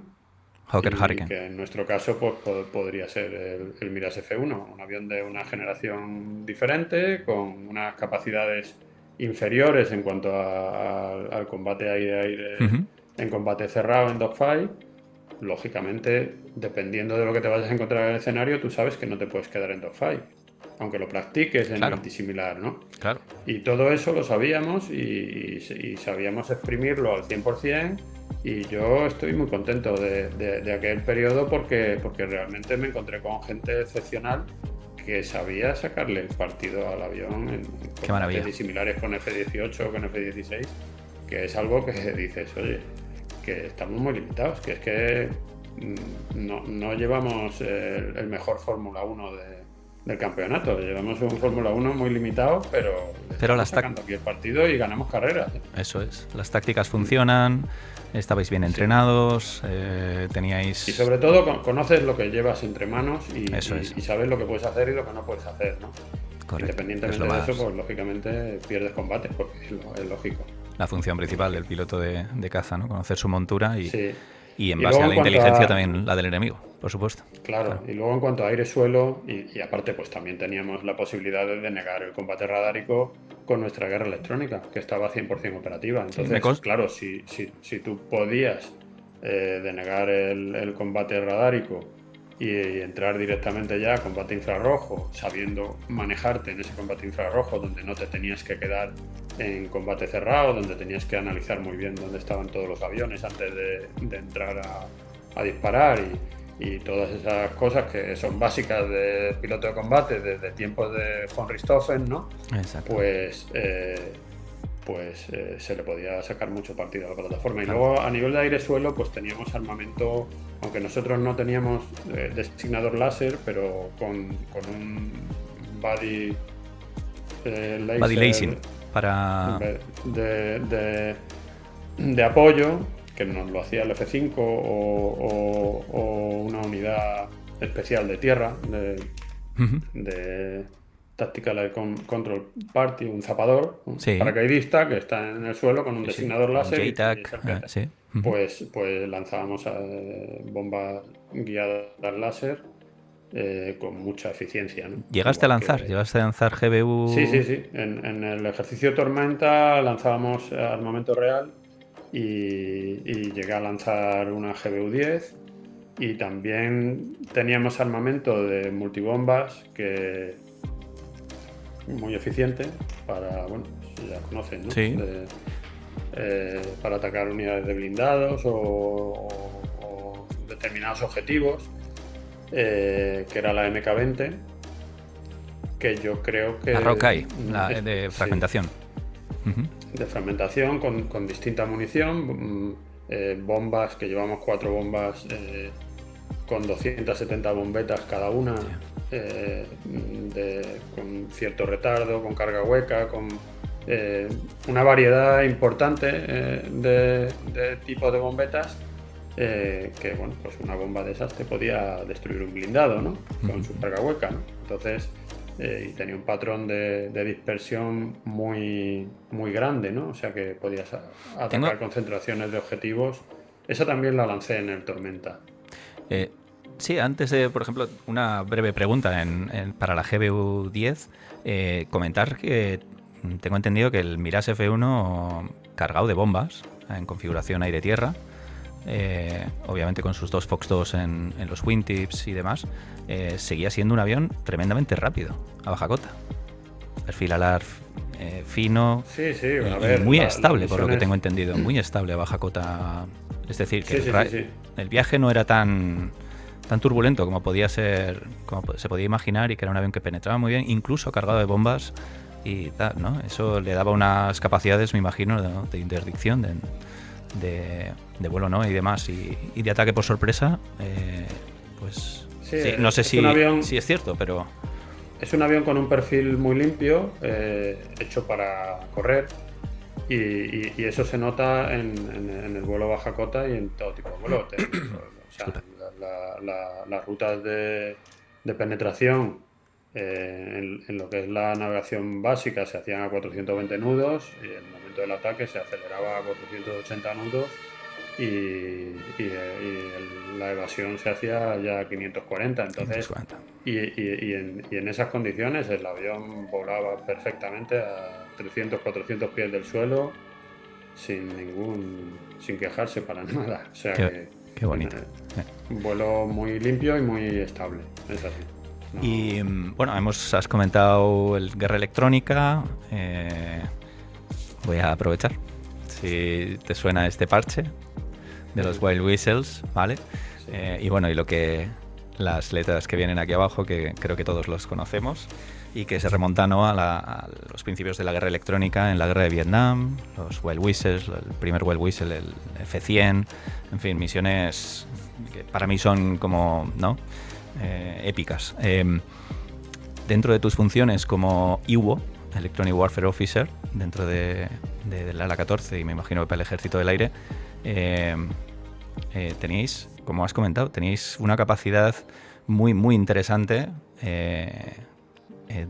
Hawker Hurricane. Que en nuestro caso pues, podría ser el Mirage F1, un avión de una generación diferente, con unas capacidades inferiores en cuanto al combate aire-aire en combate cerrado, en dogfight. Lógicamente, dependiendo de lo que te vayas a encontrar en el escenario, tú sabes que no te puedes quedar en dogfight, aunque lo practiques en multisimilar, ¿no? Claro. Y todo eso lo sabíamos y sabíamos exprimirlo al 100%. Y yo estoy muy contento de aquel periodo porque realmente me encontré con gente excepcional que sabía sacarle el partido al avión en combates similares con F-18 o con F-16, que es algo que dices, oye, que estamos muy limitados, que es que no llevamos el mejor Fórmula 1 del campeonato, llevamos un Fórmula 1 muy limitado, pero estamos sacando aquí el partido y ganamos carreras. Eso es, las tácticas funcionan, estabais bien entrenados, teníais... Y sobre todo conoces lo que llevas entre manos y sabes lo que puedes hacer y lo que no puedes hacer, ¿no? Correcto. Independientemente de eso, pues lógicamente pierdes combates, porque es lógico. La función principal del piloto de caza, ¿no? Conocer su montura y en Y base a la inteligencia también la del enemigo, por supuesto. Claro, y luego en cuanto a aire-suelo, y aparte pues también teníamos la posibilidad de denegar el combate radárico con nuestra guerra electrónica, que estaba 100% operativa. Entonces, claro, si tú podías denegar el combate radárico y entrar directamente ya a combate infrarrojo, sabiendo manejarte en ese combate infrarrojo, donde no te tenías que quedar en combate cerrado, donde tenías que analizar muy bien dónde estaban todos los aviones antes de entrar a disparar y todas esas cosas que son básicas de piloto de combate desde tiempos de von Richthofen, ¿no? Exacto. Pues se le podía sacar mucho partido a la plataforma. Y luego a nivel de aire-suelo pues teníamos armamento, aunque nosotros no teníamos designador láser, pero con un body laser, body lasing para de apoyo, que nos lo hacía el F5 o una unidad especial de tierra de Tactical Control Party, un zapador, un paracaidista que está en el suelo con un designador láser. Pues lanzábamos bombas guiadas láser con mucha eficiencia, ¿no? ¿Llegaste a lanzar GBU? Sí. En el ejercicio Tormenta lanzábamos armamento real y llegué a lanzar una GBU-10 y también teníamos armamento de multibombas que muy eficiente para, bueno, ya conocen, ¿no? Sí. Para atacar unidades de blindados o determinados objetivos, que era la MK20, que yo creo que... La Rockeye, de fragmentación. Sí, de fragmentación con distinta munición, bombas, que llevamos 4 bombas con 270 bombetas cada una, con cierto retardo, con carga hueca, con una variedad importante de tipos de bombetas, que bueno, pues una bomba de esas te podía destruir un blindado, ¿no? Con su carga hueca, ¿no? Entonces, y tenía un patrón de dispersión muy, muy grande, ¿no? O sea que podías atacar concentraciones de objetivos. Esa también la lancé en el Tormenta. Sí, antes de, por ejemplo, una breve pregunta para la GBU 10, comentar que tengo entendido que el Mirage F1 cargado de bombas en configuración aire-tierra, obviamente con sus 2 Fox 2 en los wingtips y demás, seguía siendo un avión tremendamente rápido a baja cota. Perfil alar fino, sí, a ver, muy estable, por lo que tengo entendido, muy estable a baja cota. Es decir, que el viaje no era tan turbulento como podía ser, como se podía imaginar, y que era un avión que penetraba muy bien, incluso cargado de bombas y tal, ¿no? Eso le daba unas capacidades, me imagino, de interdicción, de vuelo, ¿no? Y demás, y de ataque por sorpresa, pues sí, no sé si es cierto, pero... Es un avión con un perfil muy limpio, hecho para correr, y eso se nota en el vuelo baja cota y en todo tipo de vuelo. O sea, las rutas de penetración en lo que es la navegación básica se hacían a 420 nudos, y en el momento del ataque se aceleraba a 480 nudos, y la evasión se hacía ya a 540. Entonces, 540. Y en esas condiciones el avión volaba perfectamente a 300, 400 pies del suelo sin quejarse para nada. O sea, qué bonito. Un vuelo muy limpio y muy estable, es así. No. Y bueno, has comentado el Guerra Electrónica. Voy a aprovechar, si te suena este parche de los Wild Whistles, ¿vale? Sí. Y bueno, y las letras que vienen aquí abajo, que creo que todos los conocemos, y que se remontan, ¿no?, a los principios de la guerra electrónica en la guerra de Vietnam, los Wild Whistles, el primer Wild Whistle, el F-100, en fin, misiones que para mí son como, ¿no?, épicas. Dentro de tus funciones como IWO, Electronic Warfare Officer, dentro del ala 14, y me imagino que para el Ejército del Aire, tenéis, como has comentado, tenéis una capacidad muy, muy interesante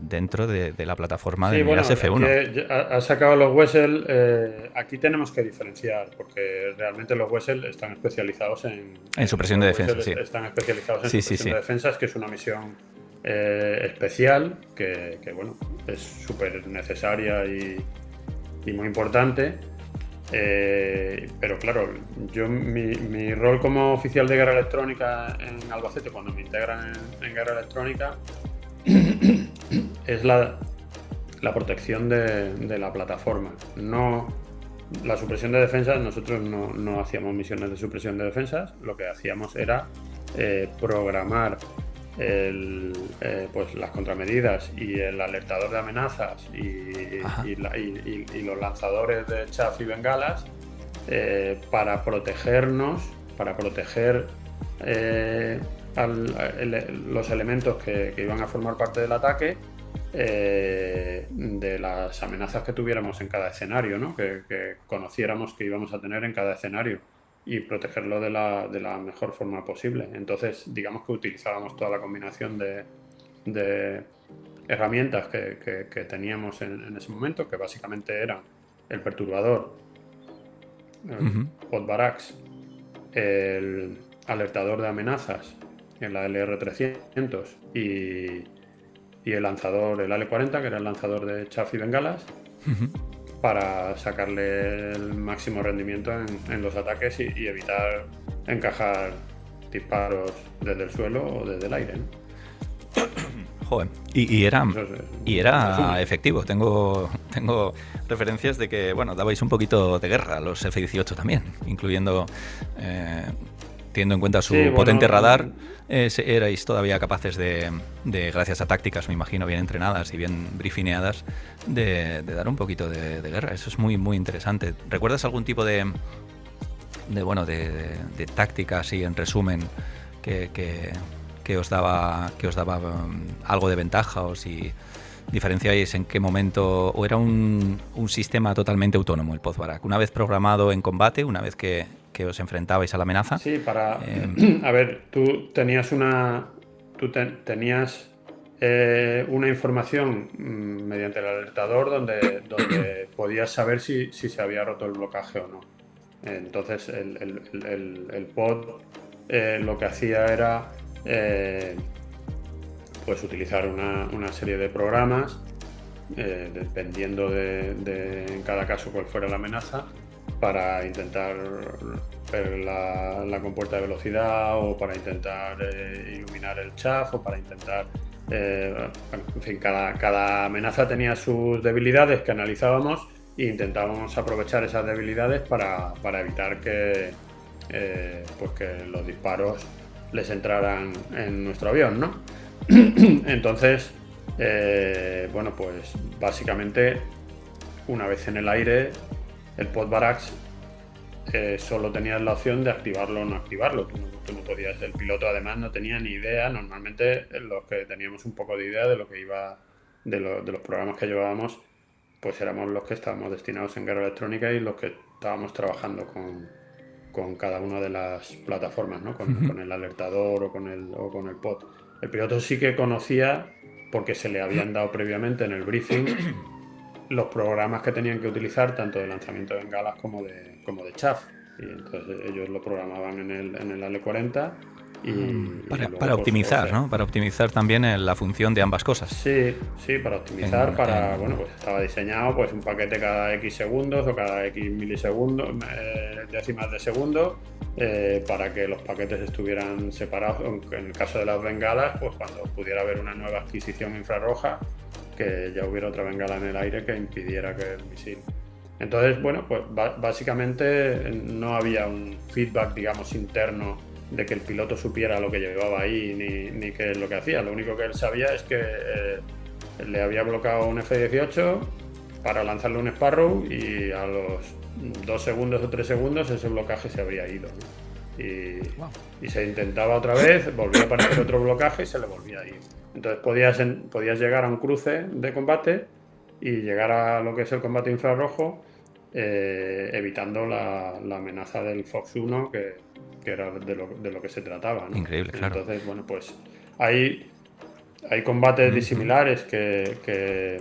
dentro de la plataforma de Mirage F1. Has sacado los Wessel. Aquí tenemos que diferenciar, porque realmente los Wessel están especializados en supresión de defensa. Sí. Están especializados en supresión de defensas, que es una misión especial que bueno, es súper necesaria y muy importante. Pero claro, mi rol como oficial de guerra electrónica en Albacete, cuando me integran en guerra electrónica, es la protección de la plataforma. No la supresión de defensas. Nosotros no hacíamos misiones de supresión de defensas. Lo que hacíamos era programar pues las contramedidas y el alertador de amenazas y los lanzadores de chaff y bengalas, para protegernos, para proteger los elementos que iban a formar parte del ataque, de las amenazas que tuviéramos en cada escenario, ¿no? que conociéramos que íbamos a tener en cada escenario, y protegerlo de la mejor forma posible. Entonces, digamos que utilizábamos toda la combinación de herramientas que teníamos en ese momento, que básicamente eran el perturbador, el Podbarax, el alertador de amenazas en la LR300 y el lanzador, el AL-40, que era el lanzador de chaff y bengalas, para sacarle el máximo rendimiento en los ataques y evitar encajar disparos desde el suelo o desde el aire, ¿no? Joder. Y era resumen. efectivo. Tengo referencias de que, bueno, dabais un poquito de guerra a los F-18 también, incluyendo, teniendo en cuenta su potente radar, erais todavía capaces de, gracias a tácticas, me imagino, bien entrenadas y bien briefineadas, de dar un poquito de guerra. Eso es muy, muy interesante. ¿Recuerdas algún tipo de táctica, así en resumen, que os daba algo de ventaja, o si diferenciáis en qué momento, o era un sistema totalmente autónomo el Podbarak, una vez programado en combate, una vez que os enfrentabais a la amenaza? Sí, a ver, tenías una información mediante el alertador donde podías saber si se había roto el blocaje o no. Entonces el pod lo que hacía era pues utilizar una serie de programas dependiendo de en cada caso cuál fuera la amenaza, para intentar ver la compuerta de velocidad, o para intentar iluminar el chaff, o para intentar en fin, cada amenaza tenía sus debilidades que analizábamos e intentábamos aprovechar esas debilidades para evitar que los disparos les entraran en nuestro avión, ¿no? Entonces, bueno, pues básicamente, una vez en el aire, el Podbarak solo tenías la opción de activarlo o no activarlo. Tú no podías, el piloto además no tenía ni idea. Normalmente los que teníamos un poco de idea de lo que iba, de los programas que llevábamos, pues éramos los que estábamos destinados en guerra electrónica y los que estábamos trabajando con cada una de las plataformas, ¿no? Con el alertador o con el pod. El piloto sí que conocía, porque se le habían dado previamente en el briefing, los programas que tenían que utilizar, tanto de lanzamiento de bengalas como de chaff. Y entonces ellos lo programaban en el AL40 para optimizar, pues, ¿no? Para optimizar también la función de ambas cosas. Sí, para optimizar, bueno, pues estaba diseñado pues un paquete cada X segundos o cada X milisegundos, décimas de segundo, para que los paquetes estuvieran separados. En el caso de las bengalas, pues cuando pudiera haber una nueva adquisición infrarroja, que ya hubiera otra bengala en el aire que impidiera que el misil. Entonces, bueno, pues básicamente no había un feedback, digamos, interno de que el piloto supiera lo que llevaba ahí ni qué es lo que hacía. Lo único que él sabía es que le había bloqueado un F-18 para lanzarle un Sparrow, y a los 2 segundos o 3 segundos ese blocaje se habría ido, ¿no? Y se intentaba otra vez, volvía a aparecer otro blocaje y se le volvía a ir. Entonces podías llegar a un cruce de combate y llegar a lo que es el combate infrarrojo, evitando la amenaza del Fox 1, que era de lo que se trataba, ¿no? Increíble, claro. Entonces, bueno, pues hay combates disimilares que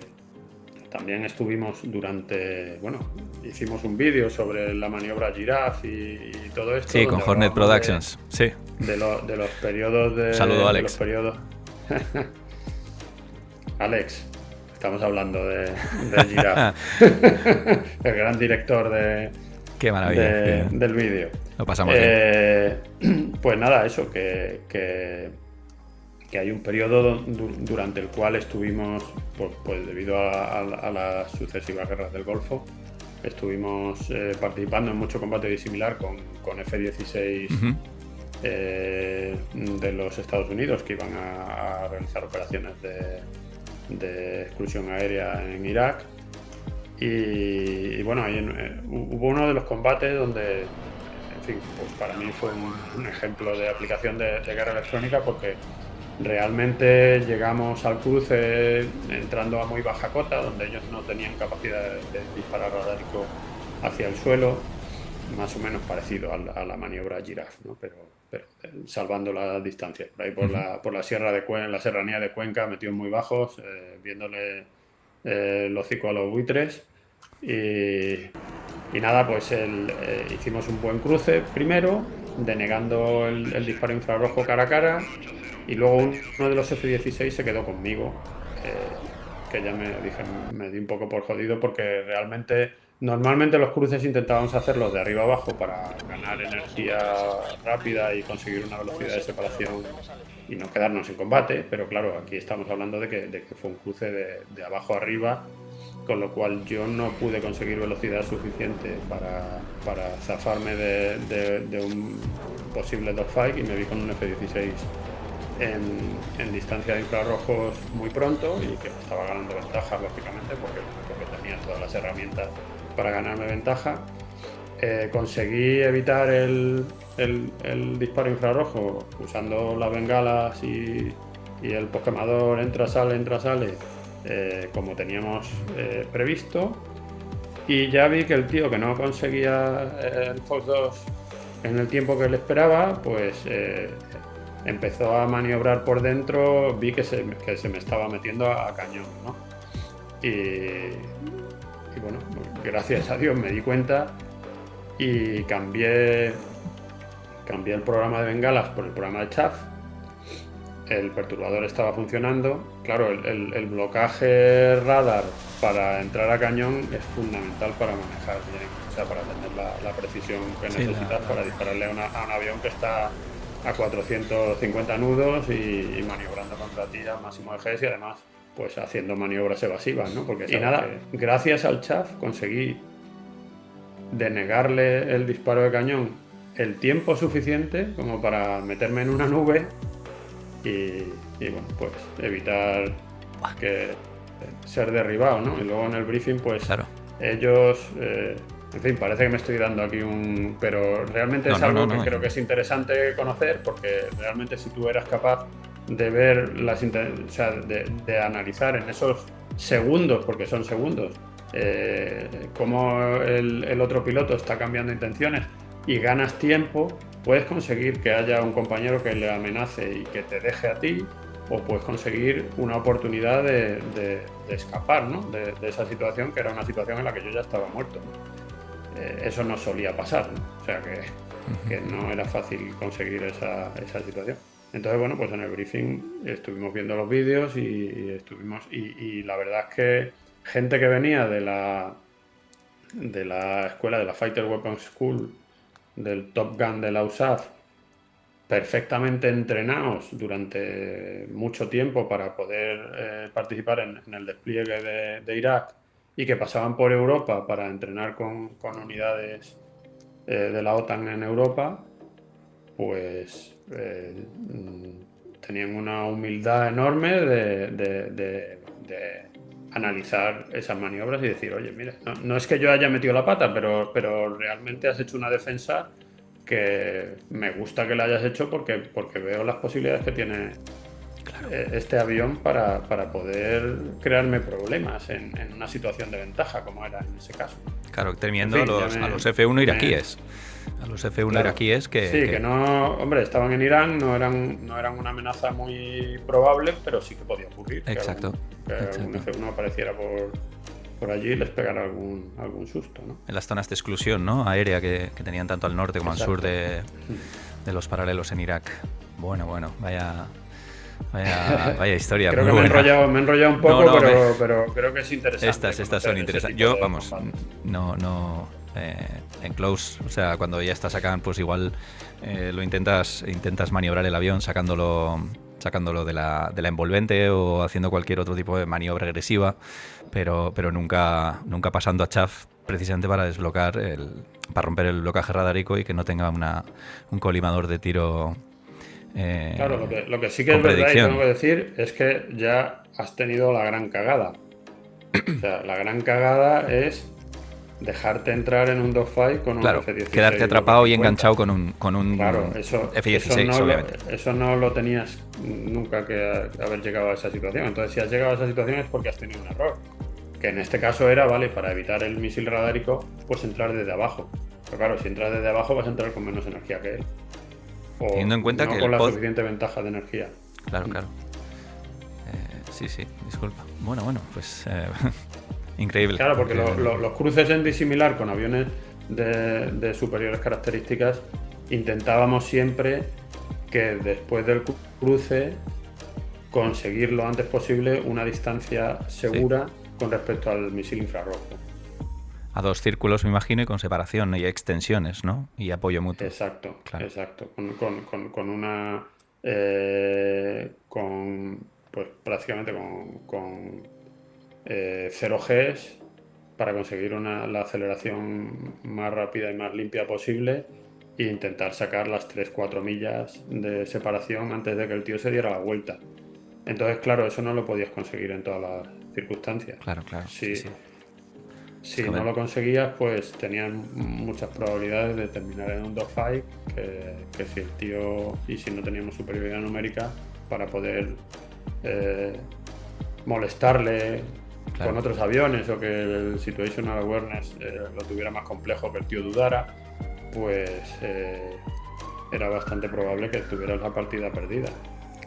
también estuvimos hicimos un vídeo sobre la maniobra Giraffe y todo esto. Sí, con Hornet Productions, sí. De los periodos de... Saludo, Alex. De los periodos... Alex, estamos hablando de Giraffe. El gran director Qué maravilla, del vídeo. Lo pasamos bien. Pues nada, eso, que hay un periodo durante el cual estuvimos, pues debido a las sucesivas guerras del Golfo, estuvimos participando en mucho combate disimilar con F-16 de los Estados Unidos, que iban a realizar operaciones de exclusión aérea en Irak. Y bueno, ahí hubo uno de los combates donde, en fin, pues para mí fue un ejemplo de aplicación de guerra electrónica, porque realmente llegamos al cruce entrando a muy baja cota, donde ellos no tenían capacidad de disparar radárico hacia el suelo, más o menos parecido a la maniobra Giraffe, ¿no? Pero salvando las distancias. Por ahí por la sierra de Cuenca, la serranía de Cuenca, metidos muy bajos, viéndole el hocico a los buitres. Y nada, pues hicimos un buen cruce primero, denegando el disparo infrarrojo cara a cara, y luego uno de los F-16 se quedó conmigo, que ya me di un poco por jodido, porque realmente Normalmente los cruces intentábamos hacerlos de arriba abajo para ganar energía rápida y conseguir una velocidad de separación y no quedarnos en combate, pero claro, aquí estamos hablando de que fue un cruce de abajo arriba, con lo cual yo no pude conseguir velocidad suficiente para zafarme de un posible dogfight y me vi con un F-16 en distancia de infrarrojos muy pronto y que me estaba ganando ventaja, lógicamente, porque tenía todas las herramientas para ganarme ventaja. Conseguí evitar el disparo infrarrojo usando las bengalas y el posquemador entra, sale, como teníamos previsto. Y ya vi que el tío que no conseguía el Fox 2 en el tiempo que le esperaba, pues empezó a maniobrar por dentro, vi que se me estaba metiendo a cañón, ¿no? Y bueno, gracias a Dios me di cuenta y cambié el programa de bengalas por el programa de chaff. El perturbador estaba funcionando. Claro, el blocaje radar para entrar a cañón es fundamental para manejar bien, o sea, para tener la precisión que necesitas para dispararle a un avión que está a 450 nudos y maniobrando contra ti al máximo de Gs y además pues haciendo maniobras evasivas, ¿no? Porque gracias al chaff conseguí denegarle el disparo de cañón el tiempo suficiente como para meterme en una nube y bueno, pues evitar ser derribado, ¿no? Y luego en el briefing, pues claro, ellos, en fin, parece que me estoy dando aquí pero realmente es algo que creo que es interesante conocer, porque realmente si tú eras capaz de ver o sea, de analizar en esos segundos, porque son segundos, cómo el otro piloto está cambiando intenciones y ganas tiempo, puedes conseguir que haya un compañero que le amenace y que te deje a ti, o puedes conseguir una oportunidad de escapar, ¿no? de esa situación, que era una situación en la que yo ya estaba muerto, ¿no? Eso no solía pasar, ¿no? O sea que no era fácil conseguir esa situación. Entonces, bueno, pues en el briefing estuvimos viendo los vídeos y la verdad es que gente que venía de la escuela de la Fighter Weapons School, del Top Gun de la USAF, perfectamente entrenados durante mucho tiempo para poder participar en el despliegue de Irak y que pasaban por Europa para entrenar con unidades de la OTAN en Europa, pues tenían una humildad enorme de analizar esas maniobras y decir, oye, mira, no es que yo haya metido la pata, pero realmente has hecho una defensa que me gusta que la hayas hecho porque veo las posibilidades que tiene este avión para poder crearme problemas en una situación de ventaja, como era en ese caso. Claro, temiendo a los F-1 iraquíes. A los F-1 iraquíes que no, hombre, estaban en Irán, no eran una amenaza muy probable, pero sí que podía ocurrir. Exacto. Que algún F-1 apareciera por allí y les pegara algún susto, ¿no? En las zonas de exclusión, ¿no? Aérea que tenían tanto al norte como al sur de los paralelos en Irak. Bueno, vaya historia. Creo que me he enrollado un poco, pero creo que es interesante. Estas son interesantes. Yo, vamos, en close, o sea, cuando ya estás acá, pues igual lo intentas maniobrar el avión sacándolo de la envolvente o haciendo cualquier otro tipo de maniobra agresiva, pero nunca pasando a chaff, precisamente para para romper el blocaje radárico y que no tenga un colimador de tiro. Claro, lo que sí que es verdad y tengo que decir es que ya has tenido la gran cagada. O sea, la gran cagada es dejarte entrar en un dogfight con un F-16. Quedarte atrapado y enganchado con un F-16, obviamente. Eso no lo tenías nunca que haber llegado a esa situación. Entonces, si has llegado a esa situación es porque has tenido un error. Que en este caso era, para evitar el misil radárico, pues entrar desde abajo. Pero claro, si entras desde abajo vas a entrar con menos energía que él. O teniendo en cuenta no que con la suficiente ventaja de energía. Claro. Sí, disculpa. Bueno, pues increíble. Claro, porque los cruces en disimilar con aviones de superiores características intentábamos siempre que después del cruce conseguir lo antes posible una distancia segura con respecto al misil infrarrojo. a 2 círculos, me imagino, y con separación y extensiones, ¿no? Y apoyo mutuo. Exacto, Claro. exacto. Con una. Pues prácticamente con 0 Gs para conseguir la aceleración más rápida y más limpia posible e intentar sacar las 3-4 millas de separación antes de que el tío se diera la vuelta. Entonces, claro, eso no lo podías conseguir en todas las circunstancias. Claro, sí, Si, sí. Es si que no lo conseguías, pues tenías muchas probabilidades de terminar en un dogfight, que si el tío, y si no teníamos superioridad numérica, para poder molestarle claro. con otros aviones o que el situational awareness lo tuviera más complejo, que el tío dudara, pues era bastante probable que tuvieras la partida perdida.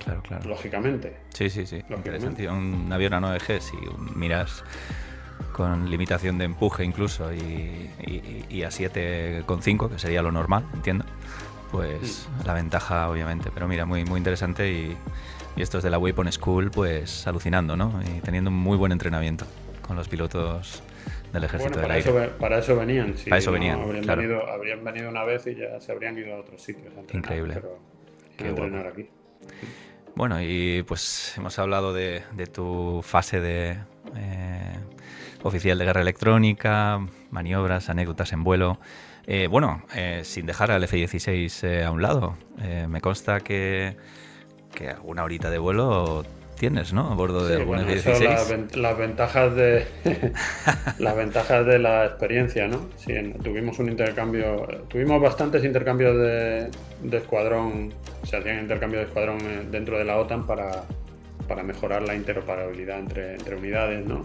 Claro, claro. Lógicamente. Sí. Interesante. Un avión a 9 G, si miras con limitación de empuje incluso y a 7,5, que sería lo normal, entiendo, pues la ventaja obviamente. Pero mira, muy, muy interesante y estos de la Weapon School, pues alucinando, ¿no? Y teniendo un muy buen entrenamiento con los pilotos del ejército del aire. Para eso venían. Si para eso no, venían, claro. habrían venido una vez y ya se habrían ido a otros sitios a entrenar. Increíble. Pero Qué a entrenar guapo. aquí. Bueno, y pues hemos hablado de tu fase de oficial de guerra electrónica, maniobras, anécdotas en vuelo. Sin dejar al F-16 a un lado, me consta que alguna horita de vuelo tienes, ¿no? A bordo de Sí, algún bueno, eso F-16. las ventajas de las ventajas de la experiencia, ¿no? Sí, tuvimos bastantes intercambios de escuadrón, se hacían intercambios de escuadrón dentro de la OTAN para mejorar la interoperabilidad entre unidades, ¿no?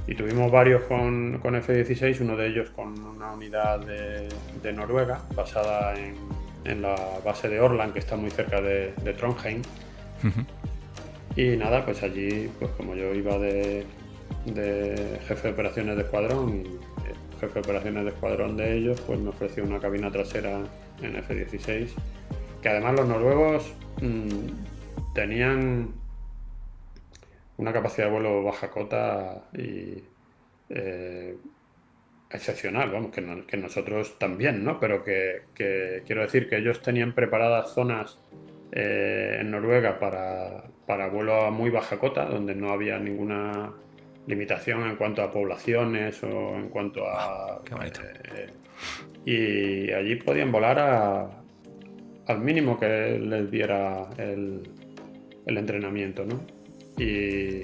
Y tuvimos varios con F-16, uno de ellos con una unidad de Noruega, basada en la base de Orland, que está muy cerca de Trondheim. Y nada, pues allí, pues como yo iba de jefe de operaciones de escuadrón, y el jefe de operaciones de escuadrón de ellos, pues me ofreció una cabina trasera en F-16, que además los noruegos tenían una capacidad de vuelo baja cota y excepcional, vamos, que nosotros también, ¿no? Pero que quiero decir que ellos tenían preparadas zonas en Noruega para vuelo a muy baja cota, donde no había ninguna limitación en cuanto a poblaciones o en cuanto a... Qué bonito. Y allí podían volar al mínimo que les diera el entrenamiento, ¿no? Y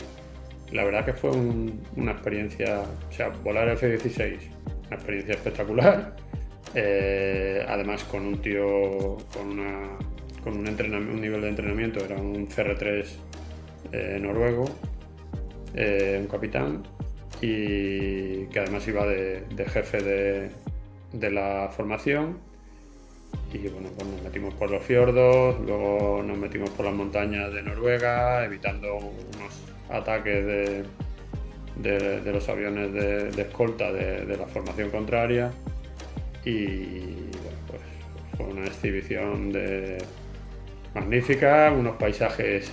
la verdad que fue una experiencia, o sea, volar F-16, una experiencia espectacular. Además con un tío con un nivel de entrenamiento, era un CR3 noruego, un capitán, y que además iba de jefe de la formación. Y bueno, pues nos metimos por los fiordos, luego nos metimos por las montañas de Noruega, evitando unos ataques de los aviones de escolta de la formación contraria. Y bueno, pues fue una exhibición magnífica, unos paisajes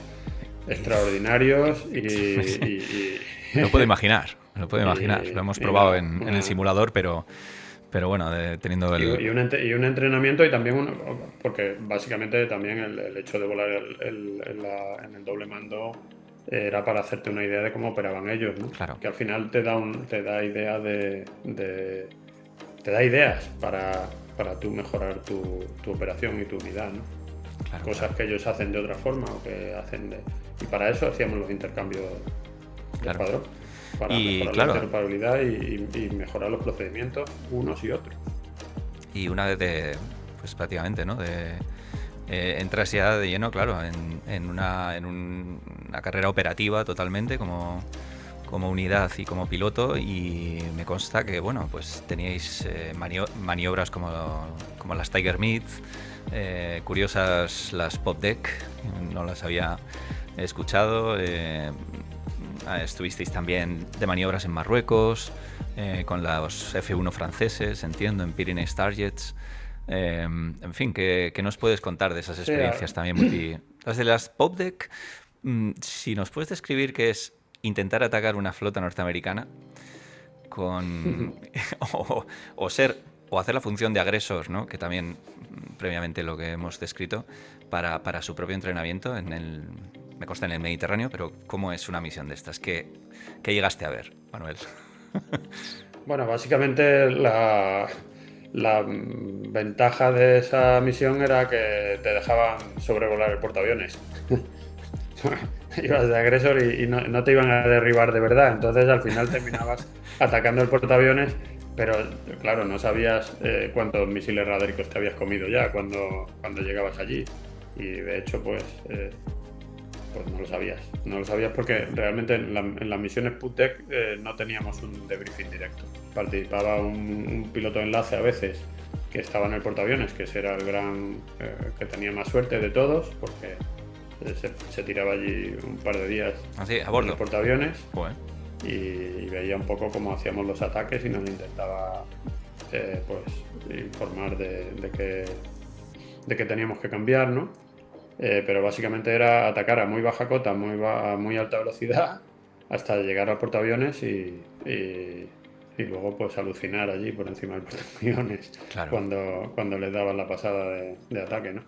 extraordinarios y Me lo puedo imaginar. Lo hemos probado en el simulador, pero bueno, teniendo el... Y un entrenamiento, y también porque básicamente también el hecho de volar en el doble mando era para hacerte una idea de cómo operaban ellos, ¿no? Claro. Que al final te da idea te da ideas para tú mejorar tu operación y tu unidad, ¿no? Claro, Cosas que ellos hacen de otra forma o que hacen y para eso hacíamos los intercambios de escuadrón, para mejorar la interoperabilidad y mejorar los procedimientos unos y otros. Y una vez pues prácticamente, ¿no? Entras ya de lleno, claro, en una carrera operativa totalmente como unidad y como piloto, y me consta que, bueno, pues teníais maniobras como las Tiger Meat, curiosas las Pop Deck, no las había escuchado. Estuvisteis también de maniobras en Marruecos, con los F-1 franceses, entiendo, en Pyrenees Targets. En fin, ¿qué nos puedes contar de esas experiencias también Las de las Pop Deck, si nos puedes describir qué es intentar atacar una flota norteamericana con o ser o hacer la función de agresor, ¿no? Que también previamente lo que hemos descrito para su propio entrenamiento me consta en el Mediterráneo, pero ¿cómo es una misión de estas? ¿Qué llegaste a ver, Manuel? Bueno, básicamente la ventaja de esa misión era que te dejaban sobrevolar el portaaviones. Ibas de agresor y no te iban a derribar de verdad, entonces al final terminabas atacando el portaaviones, pero claro, no sabías cuántos misiles radáricos te habías comido ya cuando llegabas allí. Y de hecho, pues no lo sabías porque realmente en las misiones PUTEC no teníamos un debriefing directo. Participaba un piloto de enlace a veces que estaba en el portaaviones, que ese era el gran que tenía más suerte de todos, porque se tiraba allí un par de días así, a bordo, en el portaaviones. Joder. Y veía un poco cómo hacíamos los ataques y nos intentaba pues informar de que teníamos que cambiar, ¿no? Pero básicamente era atacar a muy baja cota, a muy alta velocidad, hasta llegar al portaaviones y luego pues alucinar allí por encima del portaaviones, Claro. cuando les daban la pasada de ataque, ¿no?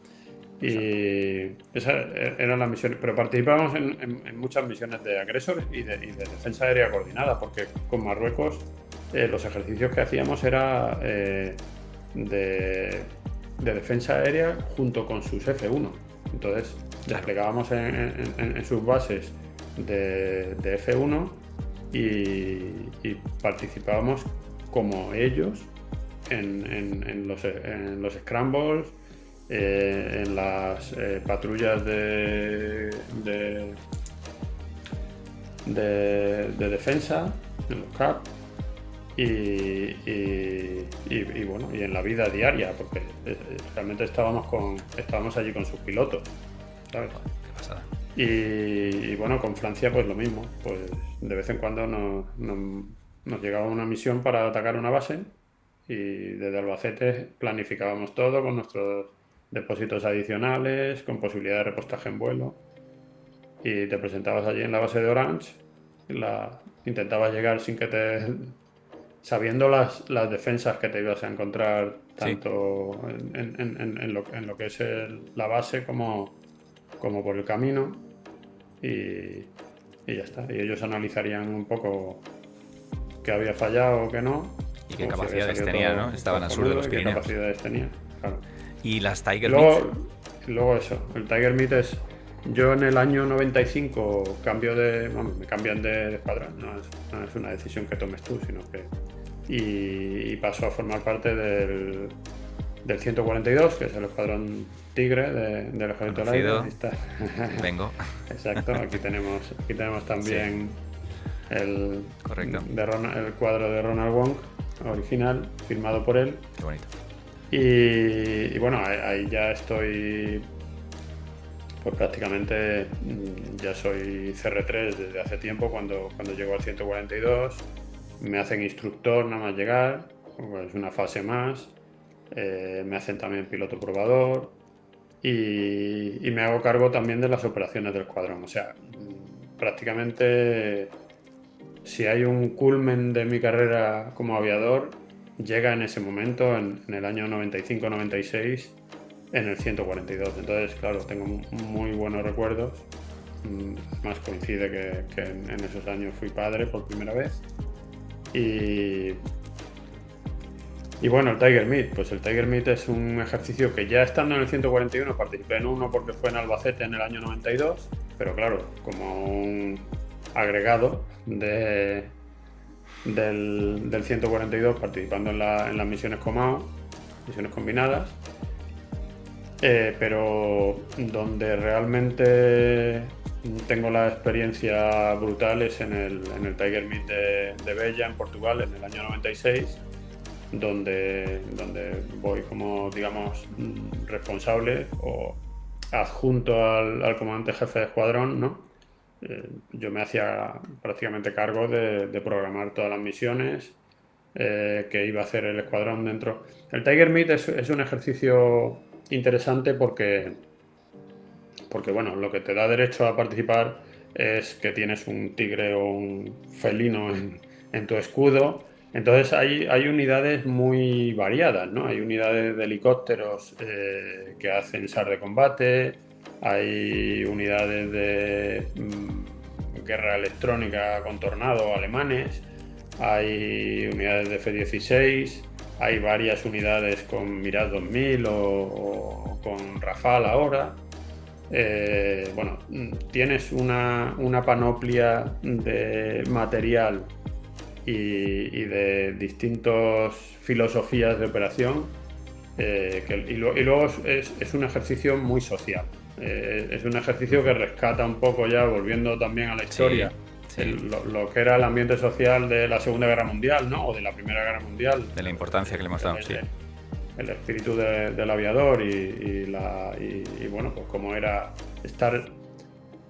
Y esas eran las misiones, pero participábamos en muchas misiones de agresor y de defensa aérea coordinada, porque con Marruecos los ejercicios que hacíamos era de defensa aérea junto con sus F-1. Entonces desplegábamos en sus bases de F-1 y participábamos como ellos en los scrambles, en las patrullas de defensa, en los CAP bueno, y en la vida diaria, porque realmente estábamos allí con sus pilotos, ¿sabes? Qué pasada. Y bueno, con Francia pues lo mismo, pues de vez en cuando nos llegaba una misión para atacar una base y desde Albacete planificábamos todo con nuestros depósitos adicionales, con posibilidad de repostaje en vuelo, y te presentabas allí en la base de Orange, intentabas llegar sin que sabiendo las defensas que te ibas a encontrar tanto en lo que es la base como por el camino, y ya está. Y ellos analizarían un poco qué había fallado o qué no. Y qué capacidades tenía, ¿no? Estaban al sur de los Pirineos. ¿Qué capacidades tenía? Claro. ¿Y las Tiger Meet? Luego eso, el Tiger Meet es... Yo en el año 95 me cambian de escuadrón, no es una decisión que tomes tú, sino que... Y paso a formar parte del 142, que es el escuadrón Tigre del Ejército del Aire. Ahí está. Vengo. Exacto, aquí tenemos también el cuadro de Ronald Wong, original, firmado por él. Qué bonito. Y bueno, ahí ya estoy, pues prácticamente ya soy CR3 desde hace tiempo. Cuando llego al 142 me hacen instructor nada más llegar, pues es una fase más, me hacen también piloto probador y me hago cargo también de las operaciones del escuadrón. O sea, prácticamente si hay un culmen de mi carrera como aviador, llega en ese momento, en el año 95-96, en el 142. Entonces, claro, tengo muy buenos recuerdos. Además coincide que en esos años fui padre por primera vez. Y bueno, el Tiger Meet. Pues el Tiger Meet es un ejercicio que ya estando en el 141 participé en uno porque fue en Albacete en el año 92, pero claro, como un agregado del 142 participando en las misiones Comao, misiones combinadas, pero donde realmente tengo la experiencia brutal es en el Tiger Meet de Bella, en Portugal, en el año 96, donde voy como, digamos, responsable o adjunto al comandante jefe de escuadrón, ¿no? Yo me hacía prácticamente cargo de programar todas las misiones que iba a hacer el escuadrón dentro. El Tiger Meet es un ejercicio interesante porque bueno, lo que te da derecho a participar es que tienes un tigre o un felino en tu escudo, Entonces hay unidades muy variadas, ¿no? Hay unidades de helicópteros que hacen SAR de combate, hay unidades de guerra electrónica con Tornado alemanes, hay unidades de F-16, hay varias unidades con Mirage 2000 o con Rafale ahora. Bueno, tienes una panoplia de material y de distintas filosofías de operación y luego es un ejercicio muy social. Es un ejercicio que rescata un poco, ya volviendo también a la historia, lo que era el ambiente social de la Segunda Guerra Mundial, ¿no? O de la Primera Guerra Mundial. De la importancia que le hemos dado, sí. El espíritu del aviador y bueno, pues cómo era estar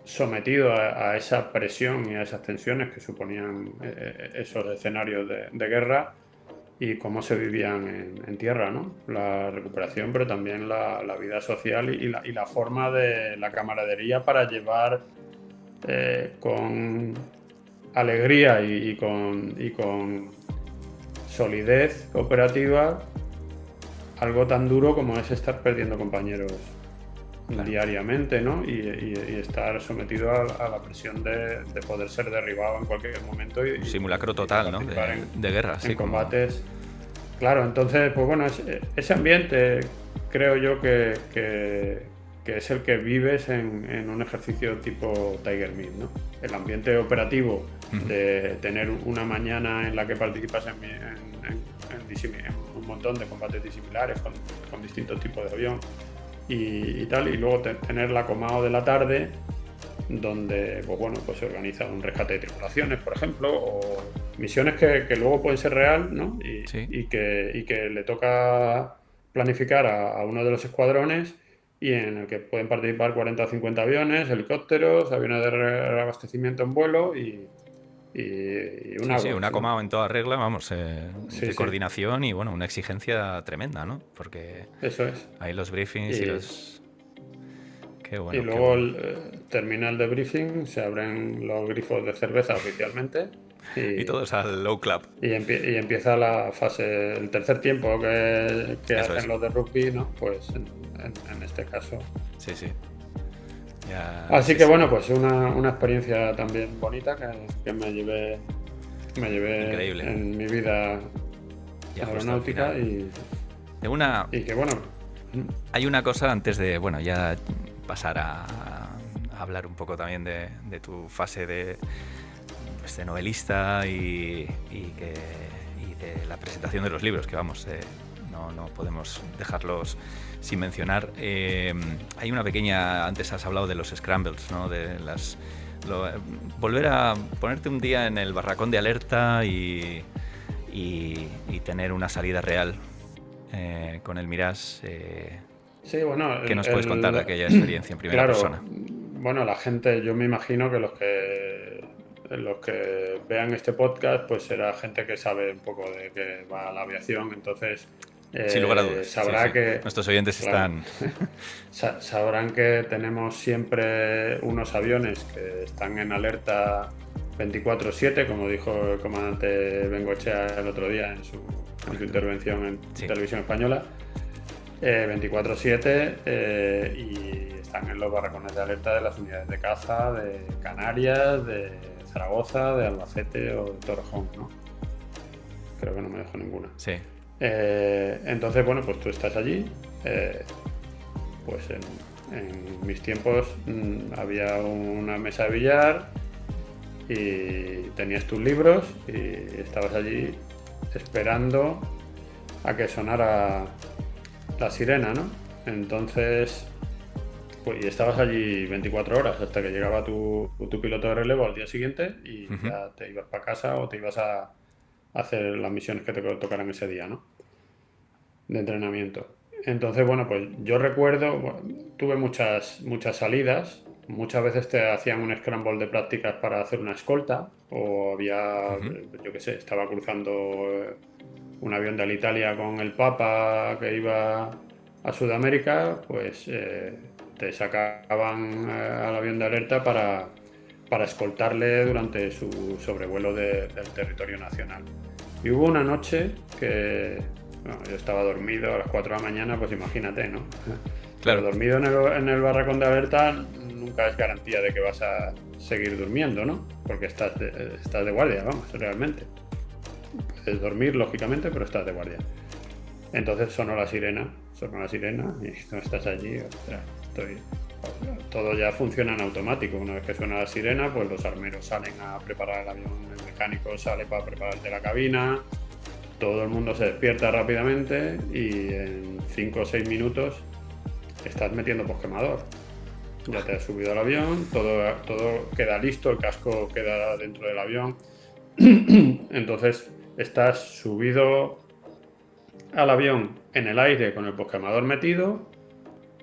sometido a esa presión y a esas tensiones que suponían esos escenarios de guerra y cómo se vivían en tierra, ¿no? La recuperación, pero también la vida social y la forma de la camaradería para llevar con alegría y con solidez operativa algo tan duro como es estar perdiendo compañeros diariamente, ¿no? Y estar sometido a la presión de poder ser derribado en cualquier momento. Un simulacro total, ¿no? De guerra, en combates. Claro, entonces, pues bueno, ese ambiente creo yo que es el que vives en un ejercicio tipo Tiger Meat, ¿no? El ambiente operativo de tener una mañana en la que participas en un montón de combates disimilares con distintos tipos de avión y tal, y luego tener la comao de la tarde donde pues bueno, pues se organiza un rescate de tripulaciones, por ejemplo, o misiones que luego pueden ser real, ¿no? Y que le toca planificar a uno de los escuadrones y en el que pueden participar 40 o 50 aviones, helicópteros, aviones de reabastecimiento en vuelo y una comao en toda regla, vamos, de coordinación y bueno, una exigencia tremenda, ¿no? Porque eso es. Ahí los briefings y los... Qué bueno, y luego termina el debriefing, se abren los grifos de cerveza oficialmente y todos al low club. Y empieza la fase, el tercer tiempo que hacen los de rugby, ¿no? Pues en este caso. Sí. Así que bueno, pues una experiencia también bonita que me llevé increíble en mi vida aeronáutica y que bueno. Hay una cosa antes de, bueno, ya pasar a hablar un poco también de tu fase de novelista y de la presentación de los libros, que vamos, no podemos dejarlos sin mencionar. Hay una pequeña, antes has hablado de los scrambles, ¿no? De volver a ponerte un día en el barracón de alerta y tener una salida real con el Mirage. Sí, bueno, ¿qué nos puedes contar de aquella experiencia en primera persona? Bueno, la gente, yo me imagino que los que vean este podcast, pues será gente que sabe un poco de qué va la aviación, entonces sin lugar a dudas, sabrá que nuestros oyentes están... sabrán que tenemos siempre unos aviones que están en alerta 24/7, como dijo el comandante Bengoechea el otro día en su intervención en Televisión Española. 24/7 y están en los barracones de alerta de las unidades de caza de Canarias, de Zaragoza, de Albacete o de Torrejón, ¿no? Creo que no me dejo ninguna. Sí. Entonces, bueno, pues tú estás allí. Pues en mis tiempos había una mesa de billar y tenías tus libros y estabas allí esperando a que sonara la sirena, ¿no? Entonces, pues, y estabas allí 24 horas hasta que llegaba tu piloto de relevo al día siguiente y ya te ibas para casa o te ibas a hacer las misiones que te tocaran ese día, ¿no? De entrenamiento. Entonces, bueno, pues yo recuerdo, tuve muchas salidas, muchas veces te hacían un scramble de prácticas para hacer una escolta o había, yo qué sé, estaba cruzando un avión de Alitalia con el Papa que iba a Sudamérica, pues te sacaban al avión de alerta para escoltarle durante su sobrevuelo del territorio nacional. Y hubo una noche que yo estaba dormido a las 4 de la mañana, pues imagínate, ¿no? Claro. Pero dormido en el barracón de alerta nunca es garantía de que vas a seguir durmiendo, ¿no? Porque estás de guardia, vamos, realmente. Puedes dormir, lógicamente, pero estás de guardia. Entonces sonó la sirena y no estás allí, ostras, todo ya funciona en automático. Una vez que suena la sirena, pues los armeros salen a preparar el avión, el mecánico sale para prepararte la cabina, todo el mundo se despierta rápidamente y en 5 o 6 minutos estás metiendo posquemador. Ya te has subido al avión, todo queda listo, el casco queda dentro del avión. Entonces estás subido al avión en el aire con el posquemador metido,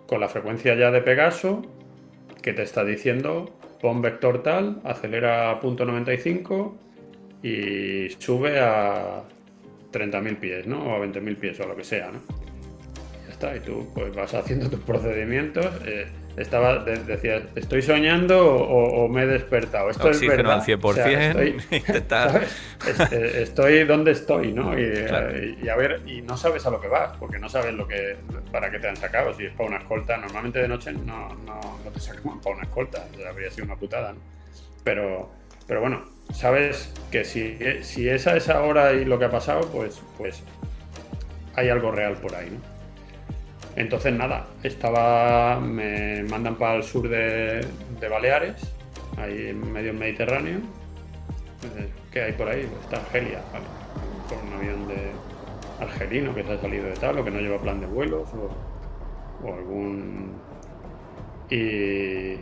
con la frecuencia ya de Pegaso, que te está diciendo pon vector tal, acelera a .95 y sube a 30.000 pies, ¿no? O a 20.000 pies o lo que sea, ¿no? Y ya está, y tú pues vas haciendo tus procedimientos. Decías, ¿estoy soñando o me he despertado? Esto Oxígeno es verdad. al 100%, O sea, estoy donde estoy, ¿no? Claro. Y a ver, y no sabes a lo que vas, porque no sabes para qué te han sacado. Si es para una escolta, normalmente de noche no te sacan para una escolta, habría sido una putada, ¿no? Pero bueno, sabes que si es a esa hora y lo que ha pasado, pues hay algo real por ahí, ¿no? Entonces nada, me mandan para el sur de Baleares, ahí en medio del Mediterráneo. ¿Qué hay por ahí? Pues está Argelia, ¿vale? Por un avión de argelino que se ha salido de tal, o que no lleva plan de vuelos, o algún... Y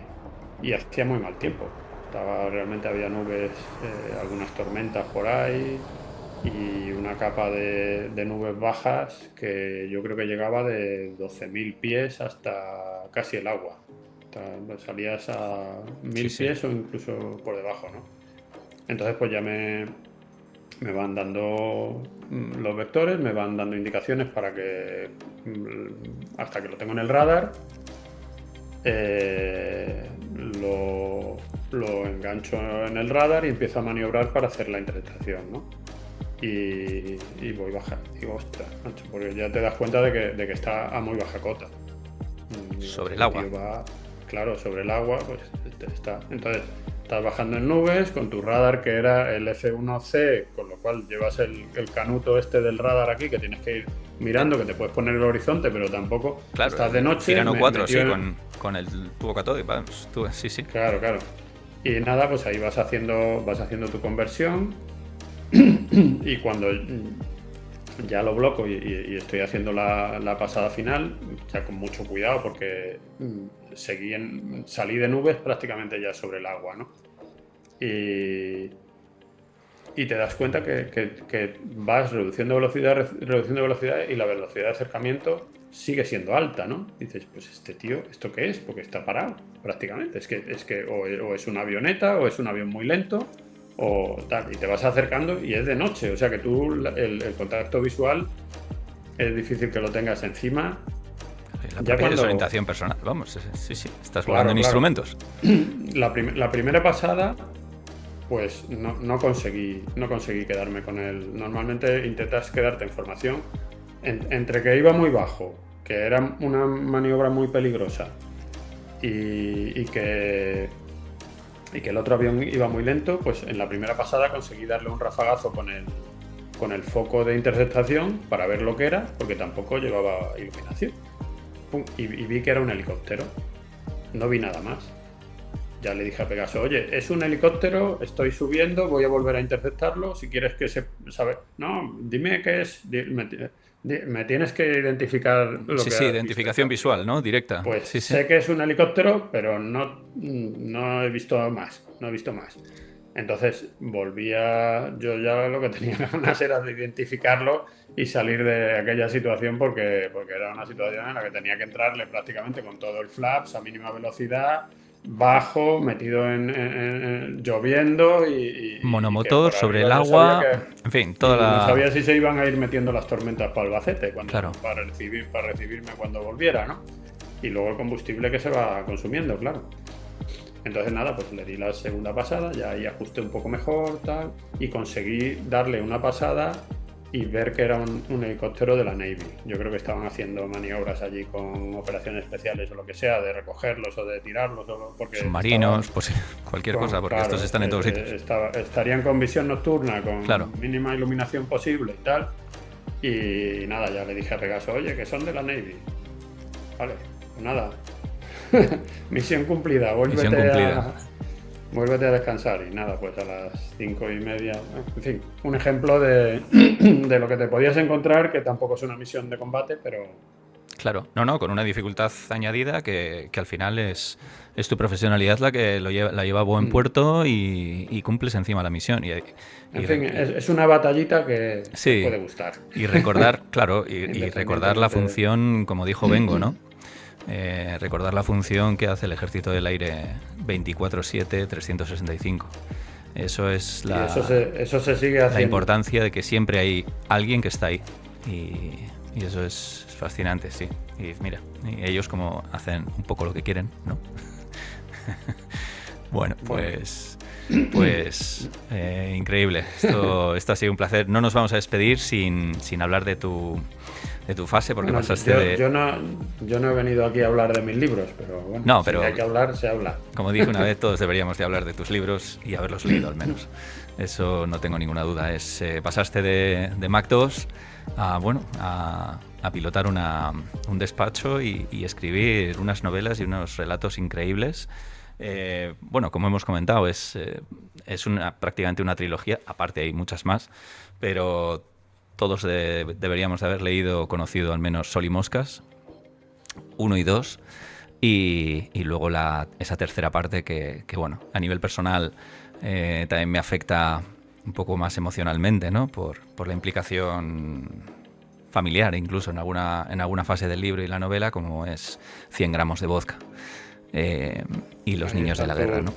hacía muy mal tiempo. Realmente había nubes, algunas tormentas por ahí, y una capa de nubes bajas que yo creo que llegaba de 12.000 pies hasta casi el agua. Salías a 1.000 pies o incluso por debajo, ¿no? Entonces pues ya me van dando los vectores, me van dando indicaciones para que hasta que lo tengo en el radar, lo engancho en el radar y empiezo a maniobrar para hacer la interceptación, ¿no? Y voy baja. Digo, ostras, macho, porque ya te das cuenta de que está a muy baja cota. Sobre el agua. Claro, sobre el agua, pues está. Entonces, estás bajando en nubes con tu radar, que era el F1C, con lo cual llevas el canuto este del radar aquí, que tienes que ir mirando, que te puedes poner el horizonte, pero tampoco claro, estás de noche. Tirano 4, sí, con el tubo catódico, sí. Claro. Y nada, pues ahí vas haciendo tu conversión. Y cuando ya lo bloco y estoy haciendo la pasada final, ya con mucho cuidado, porque salí de nubes prácticamente ya sobre el agua, ¿no? Y te das cuenta que vas reduciendo velocidad y la velocidad de acercamiento sigue siendo alta, ¿no? Dices, pues este tío, ¿esto qué es? Porque está parado prácticamente. Es que o es una avioneta o es un avión muy lento o tal, y te vas acercando y es de noche, o sea que tú el contacto visual es difícil que lo tengas encima. La propia desorientación personal, vamos, sí, estás volando en instrumentos. La primera pasada, pues no conseguí quedarme con él. Normalmente intentas quedarte en formación entre que iba muy bajo, que era una maniobra muy peligrosa, y que el otro avión iba muy lento, pues en la primera pasada conseguí darle un rafagazo con el foco de interceptación para ver lo que era, porque tampoco llevaba iluminación. Pum, y vi que era un helicóptero. No vi nada más. Ya le dije a Pegaso, oye, es un helicóptero, estoy subiendo, voy a volver a interceptarlo, si quieres que se sabe. No, dime qué es. Me tienes que identificar lo que Sí, identificación visual, ¿no? Directa. Pues sé que es un helicóptero, pero no he visto más. Entonces yo ya lo que tenía ganas era de identificarlo y salir de aquella situación, porque era una situación en la que tenía que entrarle prácticamente con todo el flaps a mínima velocidad, bajo, metido en lloviendo y monomotor sobre el agua, en fin, no sabía si se iban a ir metiendo las tormentas para Albacete claro, para recibirme cuando volviera, ¿no? Y luego el combustible que se va consumiendo, claro. Entonces nada, pues le di la segunda pasada, ya ahí ajusté un poco mejor, tal, y conseguí darle una pasada y ver que era un helicóptero de la Navy. Yo creo que estaban haciendo maniobras allí con operaciones especiales o lo que sea, de recogerlos o de tirarlos, porque submarinos, pues cualquier cosa, porque claro, estos están en todos sitios. Estarían con visión nocturna, con Claro. mínima iluminación posible y tal. Y nada, ya le dije a Pegaso, oye, que son de la Navy. Vale, pues nada. Misión cumplida, Misión cumplida. Vuélvete a descansar. Y nada, pues a las 5:30, en fin, un ejemplo de lo que te podías encontrar, que tampoco es una misión de combate, pero... Claro, no, con una dificultad añadida que al final es tu profesionalidad la que la lleva a buen puerto y cumples encima la misión. En fin, es una batallita que sí, puede gustar. Y recordar, claro, y recordar la función, como dijo Bengo, ¿no? Recordar la función que hace el Ejército del Aire 24/7, 365. Eso es eso se sigue haciendo. La importancia de que siempre hay alguien que está ahí. Y eso es fascinante, sí. Y mira, y ellos como hacen un poco lo que quieren, ¿no? Bueno, pues increíble. Esto ha sido un placer. No nos vamos a despedir sin hablar de tu fase, porque pasaste yo no he venido aquí a hablar de mis libros, pero bueno, no, pero si hay que hablar, se habla. Como dije una vez, todos deberíamos de hablar de tus libros y haberlos leído al menos. Eso no tengo ninguna duda. Pasaste de Mac 2 a pilotar un despacho y escribir unas novelas y unos relatos increíbles. Bueno, como hemos comentado, es prácticamente una trilogía. Aparte hay muchas más, pero todos deberíamos de haber leído o conocido al menos Sol y Moscas 1 y 2, y luego esa tercera parte que bueno, a nivel personal también me afecta un poco más emocionalmente, ¿no? Por la implicación familiar, incluso en alguna fase del libro y la novela, como es 100 gramos de vodka y los niños de la guerra, ¿no?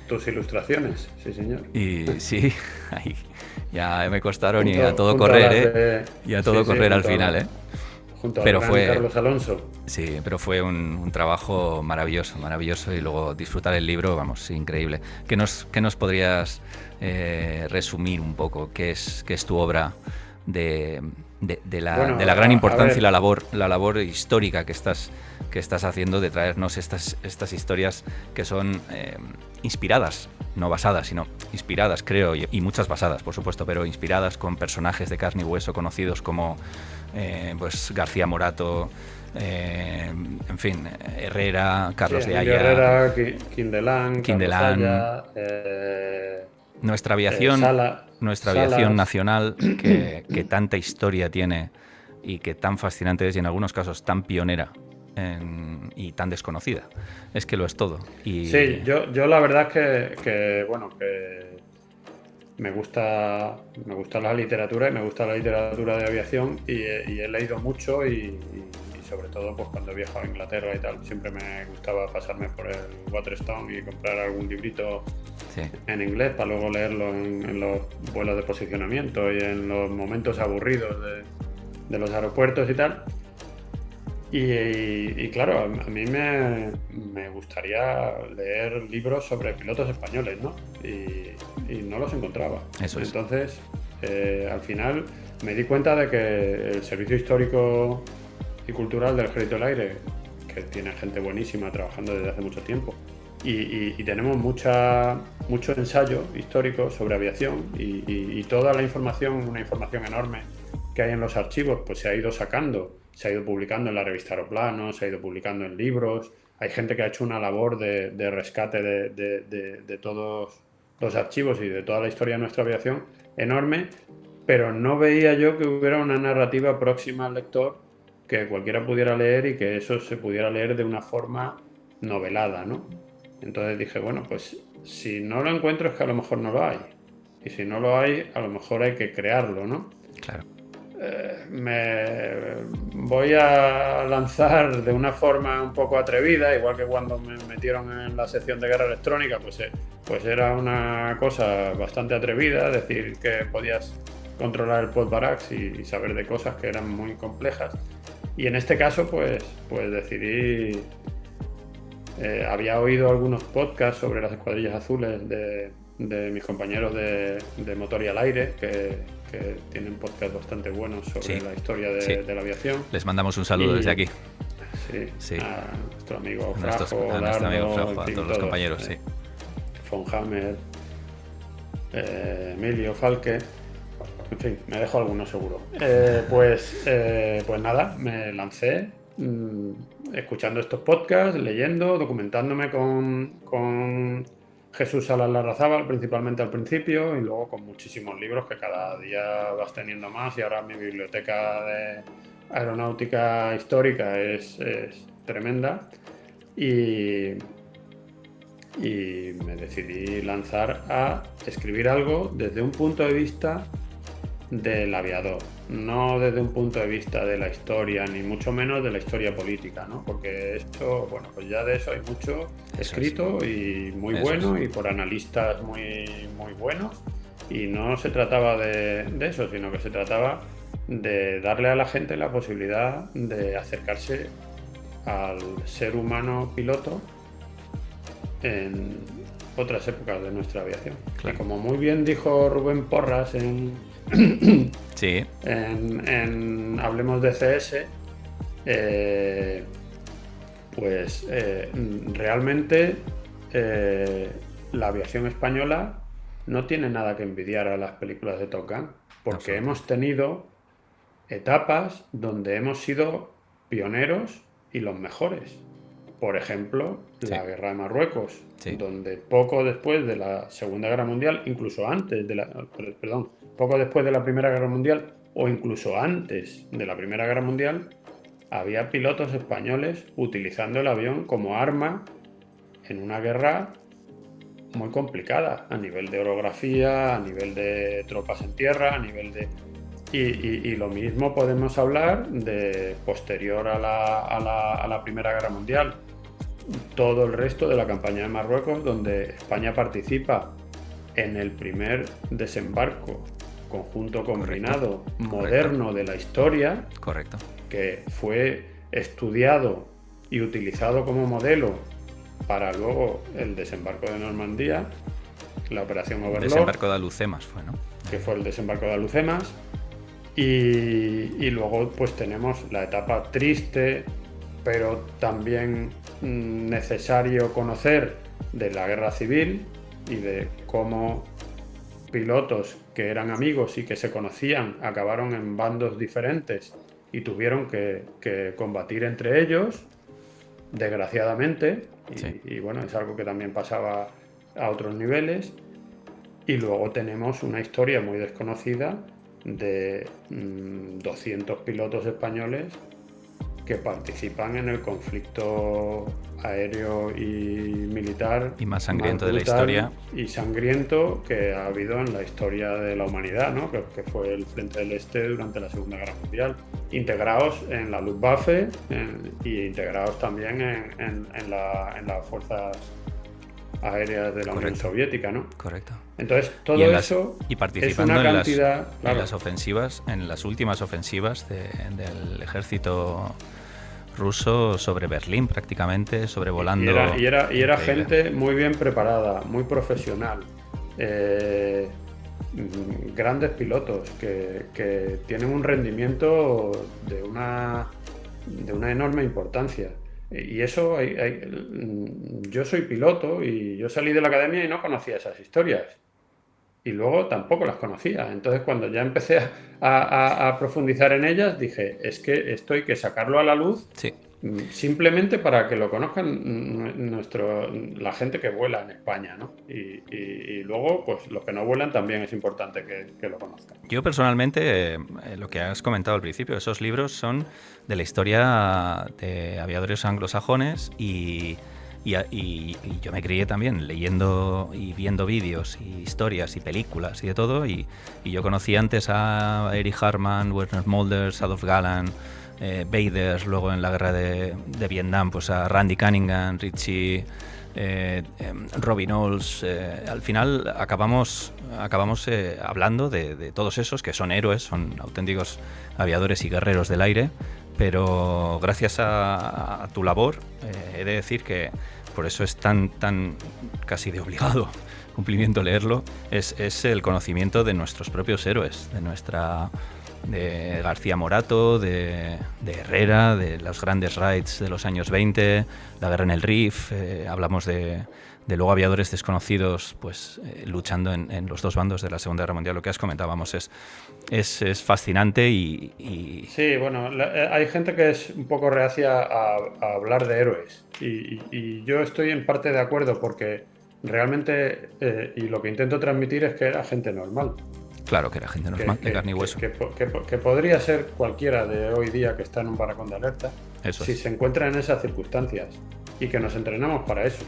Tus ilustraciones, sí señor. Y sí, ahí ya me costaron y a todo correr, y a todo correr al final, junto a Carlos Alonso. Sí, pero fue un trabajo maravilloso, y luego disfrutar el libro, vamos, increíble. ¿Qué nos podrías resumir un poco? ¿Qué es tu obra de la gran importancia y la labor histórica que estás haciendo de traernos estas historias que son inspiradas, no basadas, sino inspiradas, creo, y muchas basadas, por supuesto, pero inspiradas con personajes de carne y hueso conocidos como pues García Morato, en fin, Herrera, Carlos de Haya, Herrera, Quindelán, nuestra aviación, aviación nacional, que tanta historia tiene y que tan fascinante es, y en algunos casos tan pionera y tan desconocida. Es que lo es todo. Sí, yo la verdad es que me gusta la literatura, y me gusta la literatura de aviación, y he leído mucho, y sobre todo pues cuando he viajado a Inglaterra y tal, siempre me gustaba pasarme por el Waterstone y comprar algún librito en inglés para luego leerlo en los vuelos de posicionamiento y en los momentos aburridos de los aeropuertos y tal. Y claro, a mí me gustaría leer libros sobre pilotos españoles, ¿no? Y no los encontraba. Eso es. Entonces, al final me di cuenta de que el Servicio Histórico y Cultural del Ejército del Aire, que tiene gente buenísima trabajando desde hace mucho tiempo, y tenemos mucho ensayo histórico sobre aviación, y toda la información, una información enorme que hay en los archivos, pues se ha ido sacando, se ha ido publicando en la revista Aeroplano, se ha ido publicando en libros. Hay gente que ha hecho una labor de rescate de todos los archivos y de toda la historia de nuestra aviación enorme, pero no veía yo que hubiera una narrativa próxima al lector que cualquiera pudiera leer, y que eso se pudiera leer de una forma novelada, ¿no? Entonces dije, bueno, pues si no lo encuentro es que a lo mejor no lo hay, y si no lo hay, a lo mejor hay que crearlo, ¿no? Claro. Me voy a lanzar de una forma un poco atrevida, igual que cuando me metieron en la sección de guerra electrónica, pues era una cosa bastante atrevida, decir que podías controlar el Podbarax y saber de cosas que eran muy complejas. Y en este caso pues decidí Había oído algunos podcasts sobre las escuadrillas azules de mis compañeros de Motor y al Aire, que tienen podcasts bastante buenos sobre la historia de la aviación. Les mandamos un saludo desde aquí. Sí, a nuestro amigo Frajo, a todos los compañeros, sí. Von Hammer, Emilio, Falque, en fin, me dejo algunos seguro. Pues nada, me lancé escuchando estos podcasts, leyendo, documentándome con Jesús Salas Larrazábal, principalmente al principio, y luego con muchísimos libros que cada día vas teniendo más, y ahora mi biblioteca de aeronáutica histórica es tremenda, y me decidí lanzar a escribir algo desde un punto de vista del aviador, no desde un punto de vista de la historia, ni mucho menos de la historia política, ¿no? Porque esto, bueno, pues ya de eso hay mucho escrito y muy bueno, y por analistas muy, muy buenos, y no se trataba de eso, sino que se trataba de darle a la gente la posibilidad de acercarse al ser humano piloto en otras épocas de nuestra aviación. Claro. Y como muy bien dijo Rubén Porras en Hablemos de CS, realmente la aviación española no tiene nada que envidiar a las películas de Top Gun, porque hemos tenido etapas donde hemos sido pioneros y los mejores. Por ejemplo, la Guerra de Marruecos, donde poco después de la Segunda Guerra Mundial, incluso antes de poco después de la Primera Guerra Mundial, o incluso antes de la Primera Guerra Mundial, había pilotos españoles utilizando el avión como arma en una guerra muy complicada, a nivel de orografía, a nivel de tropas en tierra, a nivel de... Y lo mismo podemos hablar de posterior a la Primera Guerra Mundial. Todo el resto de la campaña de Marruecos, donde España participa en el primer desembarco conjunto combinado moderno de la historia, que fue estudiado y utilizado como modelo para luego el desembarco de Normandía, la operación Overlord. El desembarco de Alhucemas fue, ¿no? Que fue el desembarco de Alhucemas. Y luego pues tenemos la etapa triste, pero también necesario conocer, de la guerra civil, y de cómo pilotos que eran amigos y que se conocían acabaron en bandos diferentes y tuvieron que combatir entre ellos, desgraciadamente, y bueno, es algo que también pasaba a otros niveles. Y luego tenemos una historia muy desconocida de 200 pilotos españoles que participan en el conflicto aéreo y militar y más sangriento de la historia y sangriento que ha habido en la historia de la humanidad, ¿no? que fue el Frente del Este durante la Segunda Guerra Mundial, integrados en la Luftwaffe y integrados también en las fuerzas aéreas de la Unión Soviética, ¿no? Correcto. Entonces todo eso y participando es una cantidad, en las ofensivas, en las últimas ofensivas del ejército ruso sobre Berlín, prácticamente sobrevolando. Y era gente muy bien preparada, muy profesional, grandes pilotos que tienen un rendimiento de una enorme importancia. Y eso, yo soy piloto y yo salí de la academia y no conocía esas historias. Y luego tampoco las conocía. Entonces, cuando ya empecé a profundizar en ellas, dije, es que esto hay que sacarlo a la luz, simplemente para que lo conozcan la gente que vuela en España, ¿no? Y luego, pues los que no vuelan también es importante que lo conozcan. Yo personalmente, lo que has comentado al principio, esos libros son de la historia de aviadores anglosajones y yo me crié también leyendo y viendo vídeos y historias y películas y de todo, y yo conocí antes a Erich Hartmann, Werner Mulders, Adolf Galland, Vader, luego en la guerra de Vietnam pues a Randy Cunningham, Richie, Robbie Knowles. Al final acabamos hablando de todos esos que son héroes, son auténticos aviadores y guerreros del aire, pero gracias a tu labor he de decir que por eso es tan casi de obligado cumplimiento leerlo, es el conocimiento de nuestros propios héroes, de García Morato, de Herrera, de los grandes raids de los años 20, la guerra en el Rif, hablamos de luego aviadores desconocidos pues luchando en los dos bandos de la Segunda Guerra Mundial. Lo que has comentado, vamos, es fascinante y... Sí, bueno, hay gente que es un poco reacia a hablar de héroes y yo estoy en parte de acuerdo porque realmente, y lo que intento transmitir es que era gente normal. Claro que era gente normal, de carne y hueso. Que podría ser cualquiera de hoy día que está en un barracón de alerta, si se encuentra en esas circunstancias, y que nos entrenamos para eso.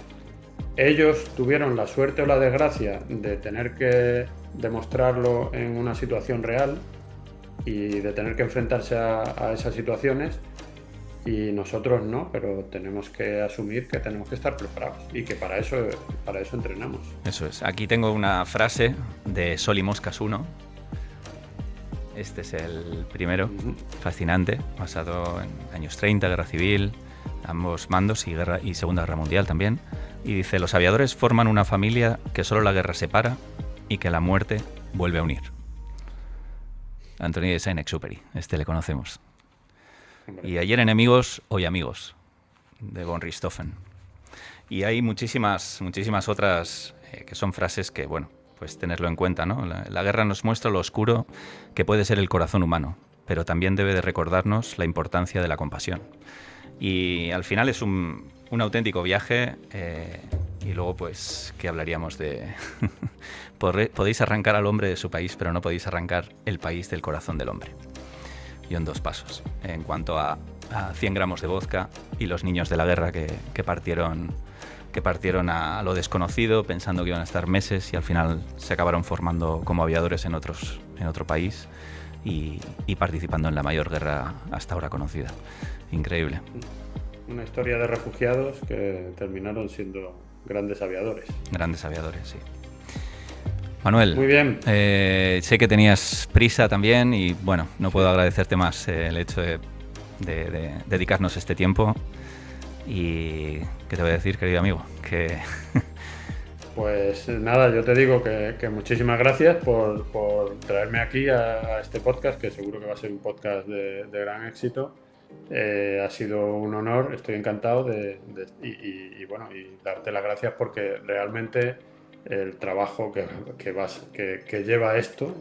Ellos tuvieron la suerte o la desgracia de tener que demostrarlo en una situación real y de tener que enfrentarse a esas situaciones, y nosotros no, pero tenemos que asumir que tenemos que estar preparados y que para eso entrenamos. Eso es. Aquí tengo una frase de Sol y Moscas 1. Este es el primero, fascinante, basado en años 30, guerra civil, ambos bandos y Segunda Guerra Mundial también. Y dice: los aviadores forman una familia que solo la guerra separa y que la muerte vuelve a unir. Anthony de Saint-Exupéry, este le conocemos. Y ayer enemigos, hoy amigos, de von Richthofen. Y hay muchísimas otras que son frases que, bueno, pues tenerlo en cuenta, ¿no? La guerra nos muestra lo oscuro que puede ser el corazón humano, pero también debe de recordarnos la importancia de la compasión. Y al final es un auténtico viaje, y luego, pues, ¿qué hablaríamos de...? Podéis arrancar al hombre de su país, pero no podéis arrancar el país del corazón del hombre. Y en 2 pasos, en cuanto a 100 gramos de vodka y los niños de la guerra que partieron a lo desconocido pensando que iban a estar meses y al final se acabaron formando como aviadores en otro país y participando en la mayor guerra hasta ahora conocida. Increíble. Una historia de refugiados que terminaron siendo grandes aviadores. Grandes aviadores, sí. Manuel, muy bien. Sé que tenías prisa también y bueno, no puedo agradecerte más el hecho de dedicarnos este tiempo. Y ¿qué te voy a decir, querido amigo? Que pues nada, yo te digo que muchísimas gracias por traerme aquí a este podcast, que seguro que va a ser un podcast de gran éxito. Ha sido un honor, estoy encantado y darte las gracias porque realmente el trabajo que lleva esto,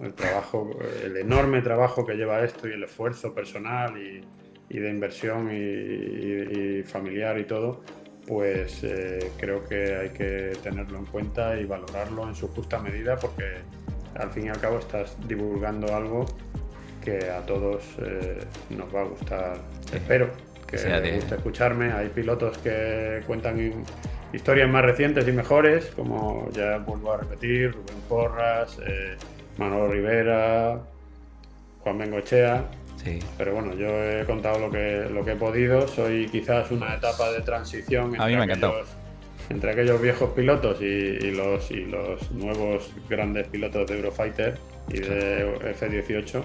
el enorme trabajo que lleva esto y el esfuerzo personal y de inversión y familiar y todo, pues creo que hay que tenerlo en cuenta y valorarlo en su justa medida porque al fin y al cabo estás divulgando algo que a todos nos va a gustar. Espero que les guste escucharme. Hay pilotos que cuentan historias más recientes y mejores, como ya vuelvo a repetir, Rubén Porras, Manolo Rivera, Juan Bengoechea. Sí. Pero bueno, yo he contado lo que he podido. Soy quizás una etapa de transición entre aquellos viejos pilotos y los nuevos grandes pilotos de Eurofighter y de F-18,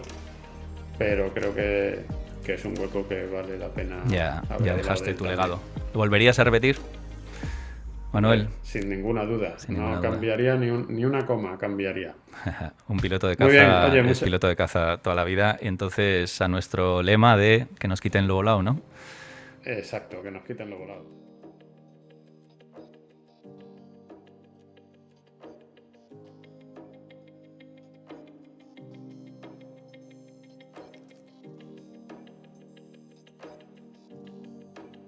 pero creo que es un hueco que vale la pena. Ya dejaste tu legado. ¿Lo volverías a repetir, Manuel? Sin ninguna duda. No cambiaría ni una coma, cambiaría. Un piloto de caza es piloto de caza toda la vida. Y entonces a nuestro lema de que nos quiten lo volado, ¿no? Exacto, que nos quiten lo volado.